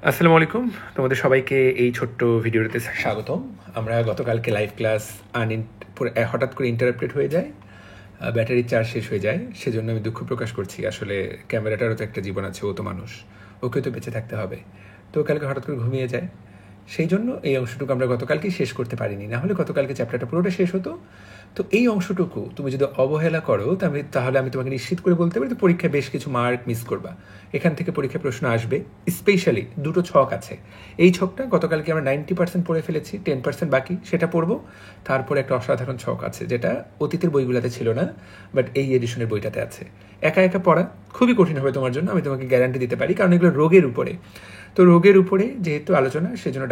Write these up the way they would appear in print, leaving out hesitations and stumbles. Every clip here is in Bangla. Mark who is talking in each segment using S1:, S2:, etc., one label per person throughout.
S1: আসসালামু আলাইকুম, তোমাদের সবাইকে এই ছোট্ট ভিডিওতে স্বাগতম। আমরা গতকালকে লাইভ ক্লাস হঠাৎ করে ইন্টারাপ্টেড হয়ে যায়, ব্যাটারি চার্জ শেষ হয়ে যায়, সেজন্য আমি দুঃখ প্রকাশ করছি। আসলে ক্যামেরাটারও তো একটা জীবন আছে, ও তো মানুষ, ওকে তো বেঁচে থাকতে হবে। তো কালকে হঠাৎ করে ঘুমিয়ে যায়, সেই জন্য এই অংশটুকু আমরা গতকালকেই শেষ করতে পারিনি, না হলে গতকালকে চ্যাপ্টারটা পুরোটা শেষ হতো। তো এই অংশটুকু তুমি যদি অবহেলা করো তাহলে আমি তোমাকে নিশ্চিত করে বলতে পারি যে পরীক্ষায় বেশ কিছু মার্ক মিস করবা। এখান থেকে পরীক্ষায় প্রশ্ন আসবে, স্পেশালি দুটো ছক আছে। এই ছকটা গতকালকে আমরা 90% পড়ে ফেলেছি, 10% বাকি, সেটা পড়বো। তারপরে একটা অসাধারণ ছক আছে যেটা অতীতের বইগুলোতে ছিল না, বাট এই এডিশনের বইটাতে আছে। একা একা পড়া খুবই কঠিন হবে তোমার জন্য, আমি তোমাকে গ্যারান্টি দিতে পারি, কারণ এগুলো রোগের উপরে। তো রোগের উপরে যেহেতু আলোচনা, সেজন্য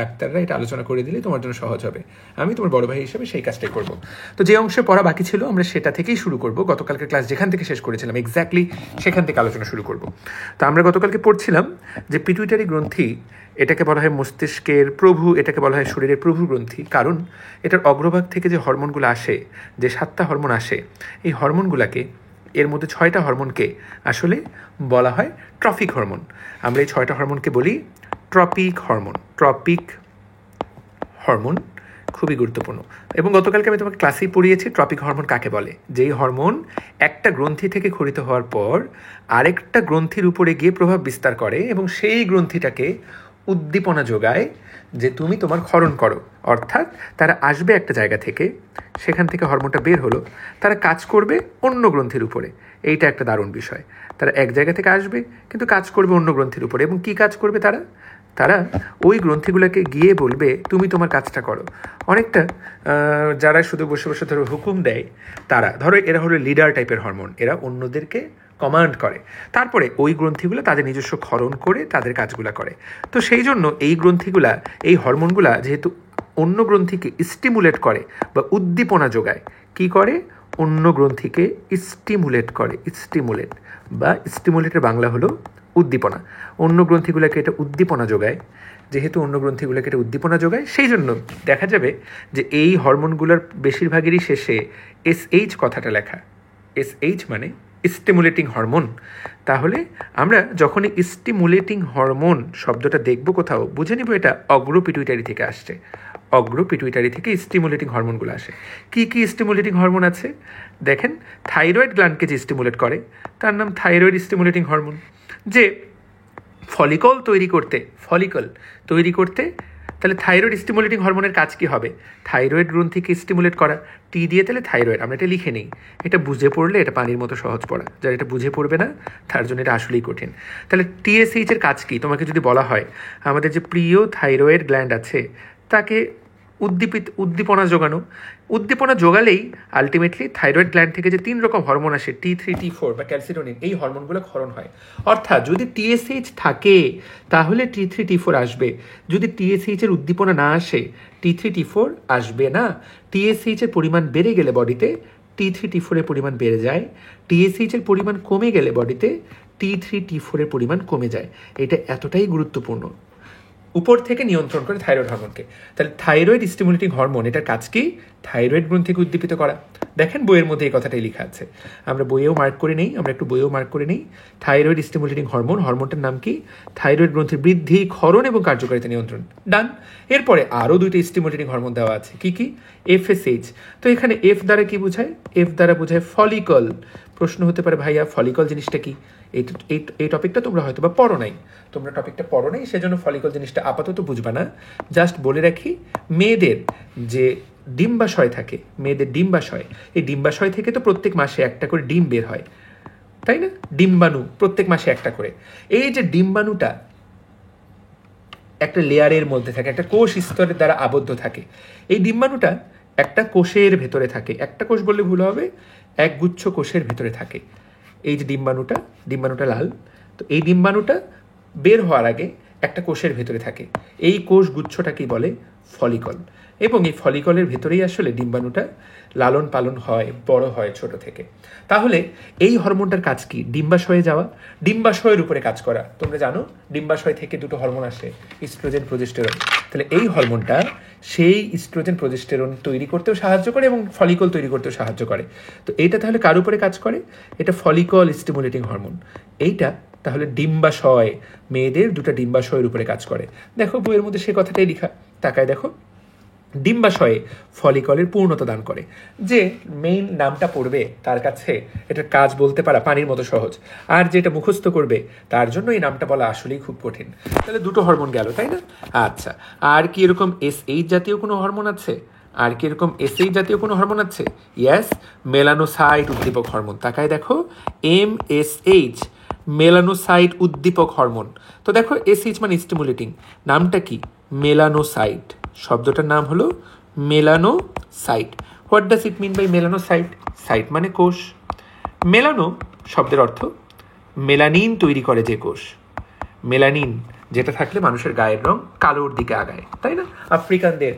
S1: ডাক্তাররা এটা আলোচনা করে দিলে তোমার জন্য সহজ হবে। আমি তোমার বড় ভাই হিসেবে সেই কাজটাই করব। তো যে অংশে পড়া বাকি ছিল আমরা সেটা থেকেই শুরু করব। গতকালকে ক্লাস যেখান থেকে শেষ করেছিলাম এক্স্যাক্টলি সেখান থেকে আলোচনা শুরু করব। তো আমরা গতকালকে পড়ছিলাম যে পিটুইটারি গ্রন্থি, এটাকে বলা হয় মস্তিষ্কের প্রভু, এটাকে বলা হয় শরীরের প্রভু গ্রন্থি, কারণ এটার অগ্রভাগ থেকে যে হরমোনগুলো আসে, যে 7টা হরমোন আসে, এই হরমোনগুলোকে, এর মধ্যে 6টা হরমোনকে আসলে বলা হয় ট্রফিক হরমোন। আমরা এই 6টা হরমোনকে বলি ট্রপিক হরমোন। ট্রপিক হরমোন খুবই গুরুত্বপূর্ণ, এবং গতকালকে আমি তোমাকে ক্লাসেই পড়িয়েছি ট্রপিক হরমোন কাকে বলে। যেই হরমোন একটা গ্রন্থি থেকে ক্ষরিত হওয়ার পর আরেকটা গ্রন্থির উপরে গিয়ে প্রভাব বিস্তার করে এবং সেই গ্রন্থিটাকে উদ্দীপনা যোগায় যে তুমি তোমার ক্ষরণ করো। অর্থাৎ তারা আসবে একটা জায়গা থেকে, সেখান থেকে হরমোনটা বের হলো, তারা কাজ করবে অন্য গ্রন্থির উপরে। এইটা একটা দারুণ বিষয়। তারা এক জায়গা থেকে আসবে কিন্তু কাজ করবে অন্য গ্রন্থির উপরে। এবং কি কাজ করবে তারা? তারা ওই গ্রন্থিগুলোকে গিয়ে বলবে তুমি তোমার কাজটা করো। অনেকটা যারা শুধু বসে বসে ধরো হুকুম দেয়, তারা ধরো এরা হলো লিডার টাইপের হরমোন, এরা অন্যদেরকে কমান্ড করে, তারপরে ওই গ্রন্থিগুলো তাদের নিজস্ব ক্ষরণ করে তাদের কাজগুলো করে। তো সেই জন্য এই গ্রন্থিগুলা, এই হরমোনগুলা যেহেতু অন্য গ্রন্থিকে স্টিমুলেট করে বা উদ্দীপনা যোগায়, কি করে? অন্য গ্রন্থিকে স্টিমুলেট করে। স্টিমুলেটের বাংলা হলো উদ্দীপনা। অন্য গ্রন্থিগুলোকে এটা উদ্দীপনা যোগায়। যেহেতু অন্য গ্রন্থিগুলোকে এটা উদ্দীপনা যোগায়, সেই জন্য দেখা যাবে যে এই হরমোনগুলোর বেশিরভাগেরই শেষে SH কথাটা লেখা। SH মানে স্টিমুলেটিং হরমোন। তাহলে আমরা যখনই স্টিমুলেটিং হরমোন শব্দটা দেখব কোথাও, বুঝে নিব এটা অগ্র পিটুইটারি থেকে আসছে। অগ্র পিটুইটারি থেকে স্টিমুলেটিং হরমোনগুলো আসে। কি কি স্টিমুলেটিং হরমোন আছে দেখেন? থাইরয়েড গ্ল্যান্ডকে যে স্টিমুলেট করে তার নাম থাইরয়েড স্টিমুলেটিং হরমোন। যে ফলিকল তৈরি করতে তাহলে থাইরয়েড স্টিমুলেটিং হরমোনের কাজ কি হবে? থাইরয়েড গ্রন্থিকে স্টিমুলেট করা। টি দিয়ে তাহলে থাইরয়েড, আমরা এটা লিখে নিই। এটা বুঝে পড়লে এটা পানির মতো সহজ পড়া, যারা এটা বুঝে পড়বে না তার জন্য এটা আসলেই কঠিন। তাহলে TSH এর কাজ কি? তোমাকে যদি বলা হয় আমাদের যে প্রিয় থাইরয়েড গ্ল্যান্ড আছে তাকে উদ্দীপনা যোগালেই আলটিমেটলি থাইরয়েড গ্ল্যান্ড থেকে যে 3 রকম হরমোন আসে, T3 T4 বা ক্যালসিটোনিন, এই হরমোনগুলো ক্ষরণ হয়। অর্থাৎ যদি TSH থাকে তাহলে T3 T4 আসবে। যদি TSH এর উদ্দীপনা না আসে, T3 T4 আসবে না। TSH এর পরিমাণ বেড়ে গেলে বডিতে T3 T4 এর পরিমাণ বেড়ে যায়। TSH এর পরিমাণ কমে গেলে বডিতে T3 T4 এর পরিমাণ কমে যায়। এটা এতটাই গুরুত্বপূর্ণ, উপর থেকে নিয়ন্ত্রণ করে থাইরয়েড হরমোনকে। তাহলে থাইরয়েড স্টিমুলেটিং হরমোন, এটার কাজ কি? থাইরয়েড গ্রন্থিকে উদ্দীপিত করা। দেখেন বইয়ের মধ্যে এই কথাটাই লেখা আছে, আমরা বইয়েও মার্ক করে নেই। থাইরয়েড স্টিমুলেটিং হরমোনটার নাম কি? থাইরয়েড গ্রন্থির বৃদ্ধি, ক্ষরণ এবং কার্যকারিতা নিয়ন্ত্রণ। ডান। এরপরে আরও 2টা স্টিমুলেটিং হরমোন দেওয়া আছে। কি কি? FSH। তো এখানে F দ্বারা কি বোঝায়? F দ্বারা বোঝায় ফলিকল। প্রশ্ন হতে পারে ভাইয়া ফলিকল জিনিসটা কি? এই টপিকটা তোমরা হয়তো বা পড়ো নাই, সেজন্য ফলিকল জিনিসটা আপাতত বুঝবা না। জাস্ট বলে রাখি, মেয়েদের যে ডিম্বাশয় থাকে, এই ডিম্বাশয় থেকে তো প্রত্যেক মাসে একটা করে ডিম বের হয়, তাই না? ডিম্বাণু প্রত্যেক মাসে একটা করে। এই যে ডিম্বাণুটা একটা লেয়ারের মধ্যে থাকে, একটা কোষ স্তরের দ্বারা আবদ্ধ থাকে। এই ডিম্বাণুটা একটা কোষের ভেতরে থাকে, একটা কোষ বললে ভুল হবে, এক গুচ্ছ কোষের ভেতরে থাকে। এই যে ডিম্বাণুটা লাল, তো এই ডিম্বাণুটা বের হওয়ার আগে একটা কোষের ভেতরে থাকে। এই কোষ গুচ্ছটাকেই বলে ফলিকল, এবং এই ফলিকলের ভেতরেই আসলে ডিম্বাণুটা লালন পালন হয়, বড় হয় ছোট থেকে। তাহলে এই হরমোনটার কাজ কি? ডিম্বাশয়ে যাওয়া, ডিম্বাশয়ের উপরে কাজ করা। তোমরা জানো ডিম্বাশয় থেকে 2টো হরমোন আসে, ইস্ট্রোজেন, প্রজেস্টেরন। তাহলে এই হরমোনটা সেই ইস্ট্রোজেন প্রজেস্টেরন তৈরি করতেও সাহায্য করে এবং ফলিকল তৈরি করতেও সাহায্য করে। তো এইটা তাহলে কার উপরে কাজ করে? এটা ফলিকল স্টিমুলেটিং হরমোন। এইটা তাহলে ডিম্বাশয়, মেয়েদের দুটো ডিম্বাশয়ের উপরে কাজ করে। দেখো বইয়ের মধ্যে সে কথাটাই লেখা, তাকায় দেখো। ডিম্বাশয়ে ফলিকলের পূর্ণতা দান করে। যে মেইন নামটা পড়বে তার কাছে এটার কাজ বলতে পারা পানির মতো সহজ, আর যেটা মুখস্থ করবে তার জন্য এই নামটা বলা আসলেই খুব কঠিন। তাহলে দুটো হরমোন গেল, তাই না? আচ্ছা, আর কি এরকম SH জাতীয় কোনো হরমোন আছে? আর কি এরকম SH জাতীয় কোনো হরমোন আছে? ইয়েস, মেলানোসাইট উদ্দীপক হরমোন। তাকায় দেখো, MSH, মেলানোসাইট উদ্দীপক হরমোন। তো দেখো SH মানে স্টিমুলেটিং, নামটা কি? মেলানোসাইট। শব্দটার নাম হলো melanocyte. What does it mean by melanocyte? Cyte মানে কোষ। মেলানো শব্দের অর্থ মেলানিন তৈরি করে যে কোষ। মেলানিন যেটা থাকলে মানুষের গায়ের রং কালোর দিকে আগায়, তাই না? আফ্রিকানদের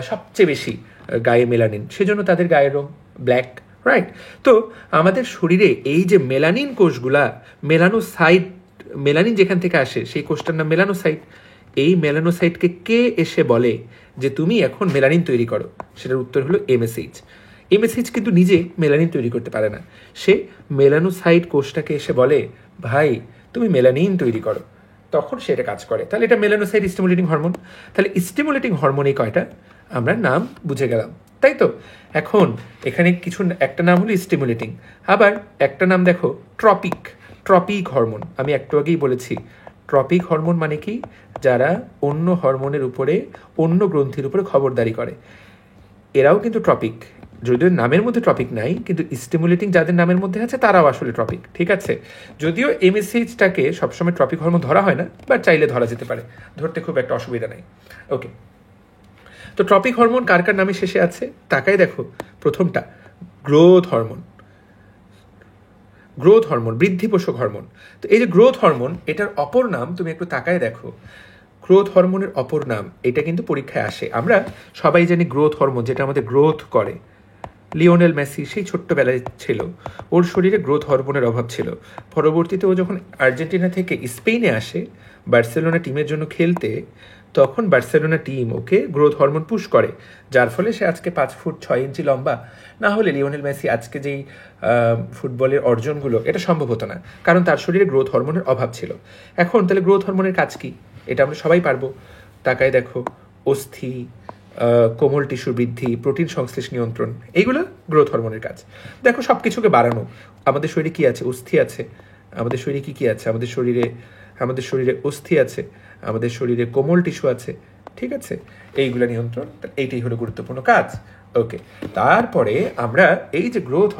S1: সবচেয়ে বেশি গায়ে মেলানিন, সেজন্য তাদের গায়ের রং ব্ল্যাক, রাইট? তো আমাদের শরীরে এই যে মেলানিন কোষগুলা, মেলানোসাইট, মেলানিন যেখান থেকে আসে সেই কোষটার নাম মেলানোসাইট। এই মেলানোসাইটকে কে এসে বলে যে তুমি এখন মেলানিন তৈরি করো? সেটার উত্তর হলো MSH। MSH কিন্তু নিজে মেলানিন তৈরি করতে পারে না, সে মেলানোসাইট কোষটাকে এসে বলে ভাই তুমি মেলানিন তৈরি করো, তখন সে এটা কাজ করে। তাহলে এটা মেলানোসাইট স্টিমুলেটিং হরমোন। তাহলে স্টিমুলেটিং হরমোন এই কয়টা আমরা নাম বুঝে গেলাম, তাই তো? এখন এখানে কিছু একটা নাম হলো স্টিমুলেটিং, আবার একটা নাম দেখো ট্রপিক। ট্রপিক হরমোন আমি একটু আগেই বলেছি। ট্রপিক হরমোন মানে কি? যারা অন্য হরমোনের উপরে, অন্য গ্রন্থির উপরে খবরদারি করে, এরাও কিন্তু ট্রপিক। যদিও নামের মধ্যে ট্রপিক নাই, কিন্তু স্টিমুলেটিং যাদের নামের মধ্যে আছে তারাও আসলে ট্রপিক, ঠিক আছে? যদিও MSHটাকে সবসময় ট্রপিক হরমোন ধরা হয় না, বাট চাইলে ধরা যেতে পারে, ধরতে খুব একটা অসুবিধা নাই। ওকে, তো ট্রপিক হরমোন কার কার নামে শেষে আছে? তাকায় দেখো, প্রথমটা গ্রোথ হরমোন। গ্রোথ হরমোন বৃদ্ধি পোষক হরমোন। তো এই যে গ্রোথ হরমোন, এটার অপর নাম তুমি একটু তাকায় দেখো। গ্রোথ হরমোনের অপর নাম, এটা কিন্তু পরীক্ষায় আসে। আমরা সবাই জানি গ্রোথ হরমোন যেটা আমাদের গ্রোথ করে। লিওনেল মেসি সেই ছোট্টবেলায় ছিল, ওর শরীরে গ্রোথ হরমোনের অভাব ছিল। পরবর্তীতে ও যখন আর্জেন্টিনা থেকে স্পেনে আসে বার্সেলোনা টিমের জন্য খেলতে, তখন বার্সেলোনা টিম ওকে গ্রোথ হরমোন পুশ করে, যার ফলে সে আজকে 5 ফুট 6 ইঞ্চি লম্বা। না হলে লিওনেল মেসি আজকে যেই ফুটবলের অর্জনগুলো, এটা সম্ভব হতো না, কারণ তার শরীরে গ্রোথ হরমোনের অভাব ছিল। এখন তাহলে গ্রোথ হরমোনের কাজ কি? এটা আমরা সবাই পারবো। তাকায় দেখো, অস্থি, কোমল টিস্যু বৃদ্ধি, প্রোটিন সংশ্লেষ নিয়ন্ত্রণ, এইগুলো গ্রোথ হরমোনের কাজ। দেখো সব কিছুকে বাড়ানো। আমাদের শরীরে কি আছে? অস্থি আছে। আমাদের শরীরে কি কি আছে? আমাদের শরীরে অস্থি আছে, আমাদের শরীরে কোমল টিস্যু আছে, ঠিক আছে? এইগুলো নিয়ন্ত্রণ, এইটাই হলো গুরুত্বপূর্ণ কাজ। ওকে, তারপরে আমরা এই যে গ্রোথ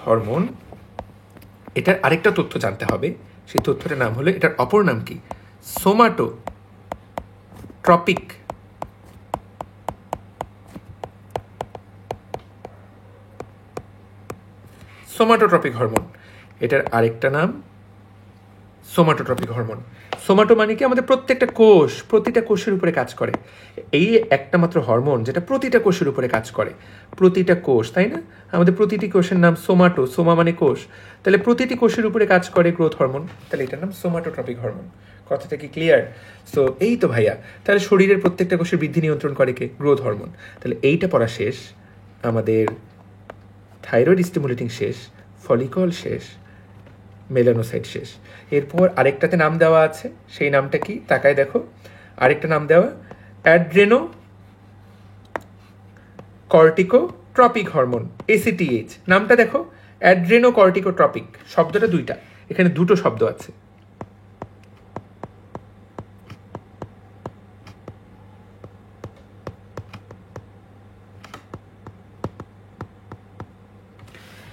S1: হরমোন, এটার আরেকটা তথ্য জানতে হবে। সেই তথ্যটার নাম হলো, এটার অপর নাম কি? সোমাটোট্রপিক। সোমাটোট্রপিক হরমোন, এটার আরেকটা নাম সোমাটোট্রপিক হরমোন। সোমাটো মানে কি? আমাদের প্রত্যেকটা কোষ, প্রতিটা কোষের উপরে কাজ করে। এই একটা মাত্র হরমোন যেটা প্রতিটা কোষের উপরে কাজ করে। প্রতিটা কোষ, তাই না? আমাদের প্রতিটি কোষের নাম সোমাটো। সোমা মানে কোষ, তাহলে প্রতিটি কোষের উপরে কাজ করে গ্রোথ হরমোন, তাহলে এটার নাম সোমাটোট্রপিক হরমোন। কথাটা কি ক্লিয়ার? সো এই তো ভাইয়া, তাহলে শরীরের প্রত্যেকটা কোষের বৃদ্ধি নিয়ন্ত্রণ করে কে? Growth hormone. তাহলে এইটা পড়া শেষ, আমাদের থাইরয়েড স্টিমুলেটিং শেষ, ফলিকল শেষ, মেলানোসাইট শেষ। এরপর আরেকটাতে নাম দেওয়া আছে, সেই নামটা কি? তাকায় দেখো, আরেকটা নাম দেওয়া অ্যাড্রেনো কর্টিকোট্রপিক হরমোন, ACTH। নামটা দেখো, অ্যাড্রেনো কর্টিকোট্রপিক। শব্দটা দুইটা, এখানে দুটো শব্দ আছে।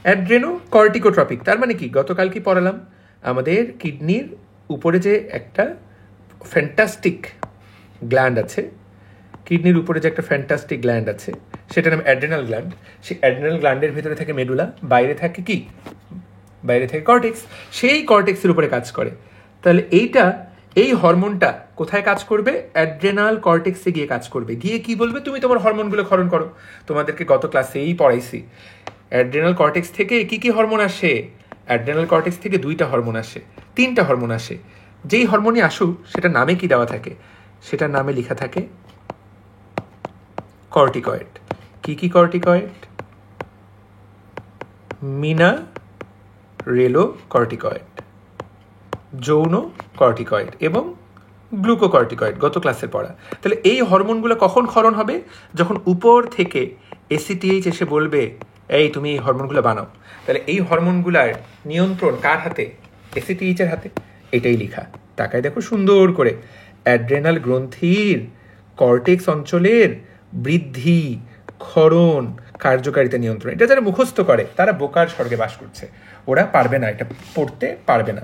S1: অ্যাড্রেনো কর্টিকোট্রপিক তার মানে কি? গতকাল কি পড়ালাম? আমাদের কিডনির উপরে যে একটা ফ্যান্টাস্টিক গ্ল্যান্ড আছে, কিডনির উপরে যে একটা ফ্যান্টাস্টিক গ্ল্যান্ড আছে, সেটার নাম অ্যাড্রেনাল গ্ল্যান্ড। সেই অ্যাড্রেনাল গ্ল্যান্ডের ভিতরে থাকে মেডুলা, বাইরে থাকে কি? বাইরে থাকে কর্টেক্স। সেই কর্টেক্সের উপরে কাজ করে। তাহলে এই হরমোনটা কোথায় কাজ করবে? অ্যাড্রেনাল কর্টেক্সে গিয়ে কাজ করবে। গিয়ে কি বলবে? তুমি তোমার হরমোনগুলো ক্ষরণ করো। তোমাদেরকে গত ক্লাসেই পড়াইছি, অ্যাড্রেনাল কর্টেক্স থেকে কি কি হরমোন আসে? অ্যাড্রেনাল কর্টেক্স থেকে 2টা হরমোন আসে, 3টা হরমোন আসে। যেই হরমোনই আসুক সেটা নামে কি দেওয়া থাকে? সেটার নামে লেখা থাকে কর্টিকয়েড। কি কি কর্টিকয়েড? মিনারেলো কর্টিকয়েড। যৌন কর্টিকয়েড এবং গ্লুকোকর্টিকয়েড, গত ক্লাসের পড়া। তাহলে এই হরমোনগুলো কখন ক্ষরণ হবে? যখন উপর থেকে এসিটিএইচ এসে বলবে এই তুমি এই হরমোনগুলো বানাও। তাহলে এই হরমোনগুলার নিয়ন্ত্রণ কার হাতে? এসিটিএইচের হাতে। এটাই লেখা, তাকায় দেখো সুন্দর করে। অ্যাড্রেনাল গ্রন্থির কর্টেক্স অঞ্চলের বৃদ্ধি, ক্ষরণ, কার্যকারিতা নিয়ন্ত্রণ। এটা যারা মুখস্থ করে তারা বোকার স্বর্গে বাস করছে, ওরা পারবে না, এটা পড়তে পারবে না।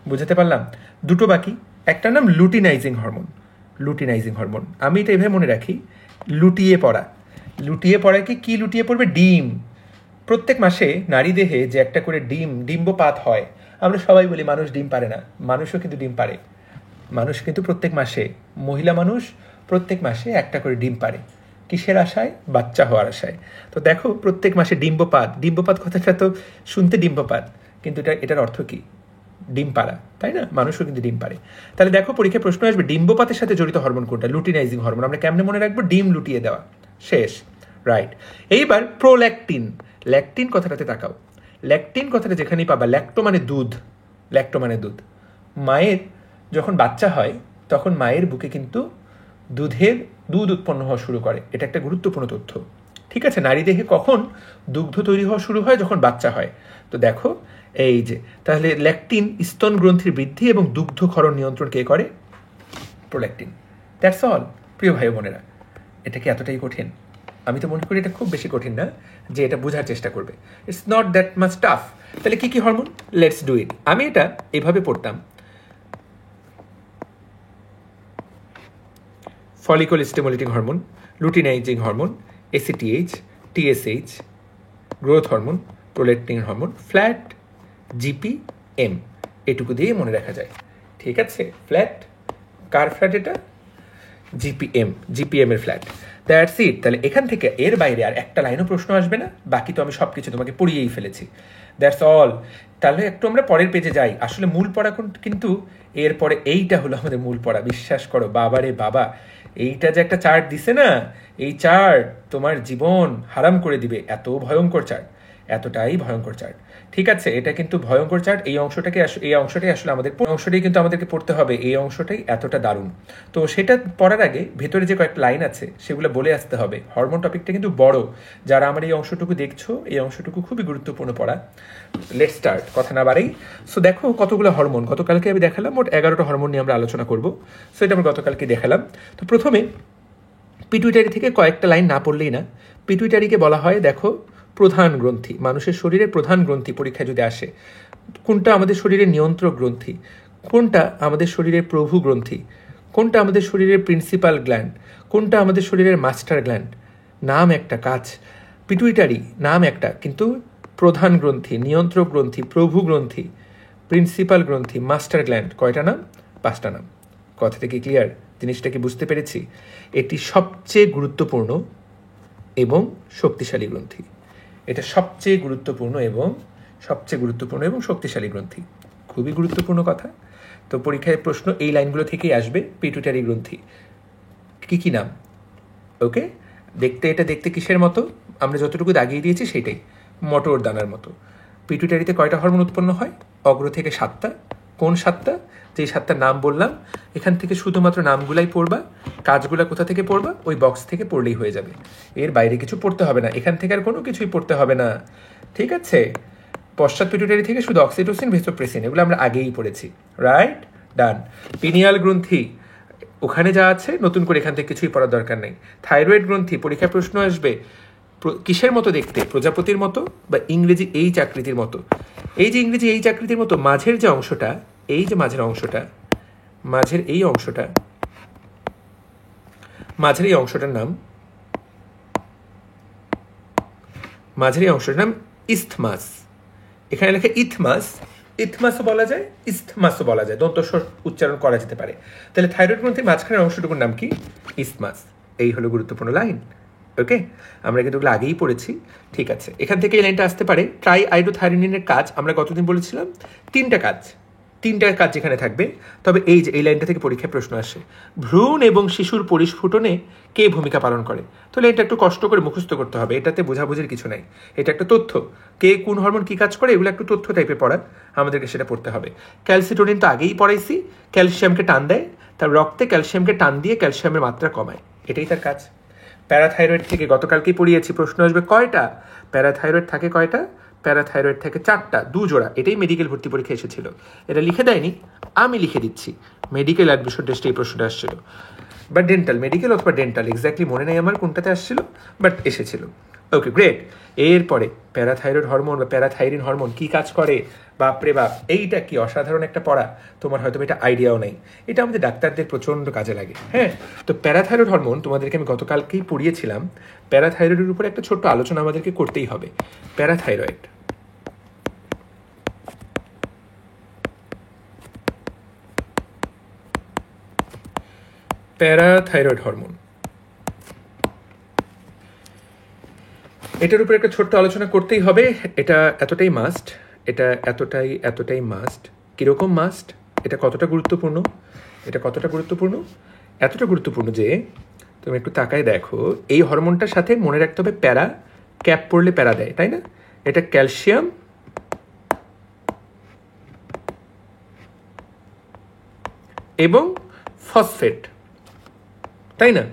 S1: বুঝাতে পারলাম? দুটো বাকি। একটা নাম লুটিনাইজিং হরমোন। লুটিনাইজিং হরমোন আমি এটা এভাবে মনে রাখি, লুটিয়ে পড়া। লুটিয়ে পড়া কি লুটিয়ে পড়বে? ডিম। প্রত্যেক মাসে নারী দেহে যে একটা করে ডিম্বপাত হয়। আমরা সবাই বলি মানুষ ডিম পারে না, মানুষও কিন্তু ডিম পারে। মানুষ কিন্তু প্রত্যেক মাসে, মহিলা মানুষ প্রত্যেক মাসে একটা করে ডিম পারে। কিসের আশায়? বাচ্চা হওয়ার আশায়। তো দেখো প্রত্যেক মাসে ডিম্বপাত কথাটা তো শুনতে ডিম্বপাত, কিন্তু এটার অর্থ কি? ডিম পাড়া, তাই না? মানুষও কিন্তু ডিম পারে। তাহলে দেখো পরীক্ষায় প্রশ্ন আসবে ডিম্বপাতের সাথে জড়িত হরমোন কোনটা? Luteinising hormone. আমরা কেমনে মনে রাখবো? ডিম লুটিয়ে দেওয়া। শেষ, রাইট। এইবার প্রোল্যাকটিন। ল্যাকটিন কথাটাতে তাকাও। ল্যাকটিন কথাটা যেখানেই পাবা, ল্যাক্টো মানে দুধ, ল্যাক্টো মানে দুধ। মায়ের যখন বাচ্চা হয় তখন মায়ের বুকে কিন্তু দুধ উৎপন্ন হওয়া শুরু করে। এটা একটা গুরুত্বপূর্ণ তথ্য, ঠিক আছে? নারী দেহে কখন দুগ্ধ তৈরি হওয়া শুরু হয়? যখন বাচ্চা হয়। তো দেখো এই যে, তাহলে ল্যাকটিন স্তন গ্রন্থির বৃদ্ধি এবং দুগ্ধ ক্ষরণ নিয়ন্ত্রণ কে করে? প্রোল্যাকটিন। দ্যাটস অল প্রিয় ভাই বোনেরা। এটা কি এতটাই কঠিন? আমি তো মনে করি এটা খুব বেশি কঠিন না, যে এটা বোঝার চেষ্টা করবে। It's not that much tough. তাহলে কি কি হরমোন? Let's do it. আমি এটা এভাবে পড়তাম: follicle stimulating hormone, luteinising hormone, ACTH, TSH, growth hormone, prolactin hormone, flat, GPM. এটুকু দিয়ে মনে রাখা যায়, ঠিক আছে? ফ্ল্যাট, কার ফ্ল্যাট? এটা জিপিএম এর ফ্ল্যাট। That's it. তাহলে এখান থেকে এর বাইরে আর একটা লাইনও প্রশ্ন আসবে না, বাকি তো আমি সব কিছু তোমাকে পড়িয়েই ফেলেছি। That's all. তাহলে একটু আমরা পরের পেজে যাই। আসলে মূল পড়া কিন্তু এরপরে এইটা হলো আমাদের মূল পড়া। বিশ্বাস করো বাবারে বাবা, এইটা যে একটা চার্ট দিছে না, এই চার্ট তোমার জীবন হারাম করে দিবে। এত ভয়ঙ্কর চার্ট, এতটাই ভয়ঙ্কর চার্ট, ঠিক আছে? এটা কিন্তু ভয়ঙ্কর চার্ট। এই অংশটাই আসলে অংশটাই কিন্তু আমাদেরকে পড়তে হবে। এই অংশটাই এতটা দারুণ। তো সেটা পড়ার আগে ভেতরে যে কয়েকটা লাইন আছে সেগুলো বলে আসতে হবে। হরমোন টপিকটা কিন্তু বড়। যারা আমার এই অংশটুকু দেখছো, এই অংশটুকু খুবই গুরুত্বপূর্ণ পড়া। লেটস স্টার্ট, কথা না বাড়াই। সো দেখো কতগুলো হরমোন গতকালকে আমি দেখালাম। মোট 11টা হরমোন নিয়ে আমরা আলোচনা করব। সো এটা আমরা গতকালকে দেখালাম। তো প্রথমে পিটুইটারি থেকে কয়েকটা লাইন না পড়লেই না। পিটুইটারিকে বলা হয় দেখো প্রধান গ্রন্থি। মানুষের শরীরে প্রধান গ্রন্থি পরীক্ষায় যদি আসে, কোনটা আমাদের শরীরের নিয়ন্ত্রক গ্রন্থি, কোনটা আমাদের শরীরের প্রভু গ্রন্থি, কোনটা আমাদের শরীরের প্রিন্সিপাল গ্ল্যান্ড, কোনটা আমাদের শরীরের মাস্টার গ্ল্যান্ড। নাম একটা, কাজ। পিটুইটারি নাম একটা, কিন্তু প্রধান গ্রন্থি, নিয়ন্ত্রক গ্রন্থি, প্রভু গ্রন্থি, প্রিন্সিপাল গ্রন্থি, মাস্টার গ্ল্যান্ড। কয়টা নাম? 5টা নাম। কথাটা কি ক্লিয়ার? জিনিসটা কি বুঝতে পেরেছি? এটি সবচেয়ে গুরুত্বপূর্ণ এবং শক্তিশালী গ্রন্থি। এটা সবচেয়ে গুরুত্বপূর্ণ এবং শক্তিশালী গ্রন্থি। খুবই গুরুত্বপূর্ণ কথা। তো পরীক্ষায় প্রশ্ন এই লাইনগুলো থেকেই আসবে। পিটুইটারি গ্রন্থি কি নাম? ওকে, এটা দেখতে কিসের মতো? আমরা যতটুকু দাগিয়ে দিয়েছি সেটাই, মটর দানার মতো। পিটুইটারিতে কয়টা হরমোন উৎপন্ন হয়? অগ্র থেকে 7টা। কোন 7টা? যেই 7টার নাম বললাম। এখান থেকে শুধুমাত্র নামগুলাই পড়বা, কাজগুলা কোথা থেকে পড়বা? ওই বক্স থেকে পড়লেই হয়ে যাবে। এর বাইরে কিছু পড়তে হবে না, এখান থেকে আর কোনো কিছুই পড়তে হবে না, ঠিক আছে? পশ্চাৎ পিটুইটারি থেকে শুধু অক্সিটোসিন, ভেসোপ্রেসিন, এগুলো আমরা আগেই পড়েছি, রাইট? ডান। পিনিয়াল গ্রন্থি, ওখানে যা আছে, নতুন করে এখান থেকে কিছুই পড়ার দরকার নেই। থাইরয়েড গ্রন্থি, পরীক্ষায় প্রশ্ন আসবে কিসের মতো দেখতে? প্রজাপতির মতো বা ইংরেজি এইচ আকৃতির মতো? এই যে ইংরেজি এইচ আকৃতির মতো মাঝের যে অংশটা, এই যে মাঝের এই অংশটার নাম ইসথমাস। এখানে লেখা ইথমাসও বলা যায়, ইসথমাসও বলা যায়, দন্ত উচ্চারণ করা যেতে পারে। তাহলে থাইরয়েড গ্রন্থির মাঝখানের অংশটুকুর নাম কি? ইসথমাস। এই হলো গুরুত্বপূর্ণ লাইন। ওকে, আমরা কিন্তু ওগুলো আগেই পড়েছি, ঠিক আছে? এখান থেকে এই লাইনটা আসতে পারে। ট্রাই আইডোথাইরোনিনের কাজ আমরা কতদিন বলেছিলাম? 3টা কাজ। তিনটার কাজ যেখানে থাকবে। তবে এই যে এই লাইনটা থেকে পরীক্ষায় প্রশ্ন আসে, ভ্রূণ এবং শিশুর পরিস্ফুটনে কে ভূমিকা পালন করে। তাহলে এটা একটু কষ্ট করে মুখস্থ করতে হবে, এটাতে বোঝাবুঝির কিছু নাই, এটা একটা তথ্য। কে কোন হরমোন কী কাজ করে এগুলো একটু তথ্য টাইপের পড়া, আমাদেরকে সেটা পড়তে হবে। ক্যালসিটোনিন তো আগেই পড়াইছি, ক্যালসিয়ামকে টান দেয়, তার রক্তে ক্যালসিয়ামকে টান দিয়ে ক্যালসিয়ামের মাত্রা কমায়, এটাই তার কাজ। প্যারাথাইরয়েড থেকে গতকালকেই পড়িয়েছি, প্রশ্ন আসবে কয়টা প্যারাথাইরয়েড থাকে, কয়টা প্যারাথাইরয়েড থেকে 4টা, 2 জোড়া। এটাই মেডিকেল ভর্তি পরীক্ষা এসেছিল, এটা লিখে দেয়নি, আমি লিখে দিচ্ছি। মেডিকেল অ্যাডমিশন টেস্টে এই প্রশ্নটা আসছিল, বা ডেন্টাল, মেডিকেল অথবা ডেন্টাল, এক্স্যাক্টলি মনে নেই আমার কোনটাতে আসছিল, বাট এসেছিল। Okay great. এরপরে প্যারাথাইরয়েড হরমোন বা প্যারাথাইরিন হরমোন কী কাজ করে, বাপরে বাপ, এইটা কি অসাধারণ একটা পড়া, তোমার হয়তো এটা আইডিয়াও নেই, এটা আমাদের ডাক্তারদের প্রচণ্ড কাজে লাগে। হ্যাঁ, তো প্যারাথাইরয়েড হরমোন তোমাদেরকে আমি গতকালকেই পড়িয়েছিলাম, প্যারাথাইরয়েডের উপরে একটা ছোট্ট আলোচনা আমাদেরকে করতেই হবে। প্যারাথাইরয়েড, প্যারাথাইরয়েড হরমোন, এটার উপরে একটা ছোট্ট আলোচনা করতেই হবে। এটা এতটাই মাস্ট, এটা এতটাই মাস্ট। কীরকম মাস্ট, এটা কতটা গুরুত্বপূর্ণ, এটা কতটা গুরুত্বপূর্ণ, এতটা গুরুত্বপূর্ণ যে তুমি একটু তাকায় দেখো, এই হরমোনটার সাথে মনে রাখতে হবে প্যারা, ক্যাপ পড়লে প্যারা দেয়, তাই না? এটা ক্যালসিয়াম এবং ফসফেট, তাই না?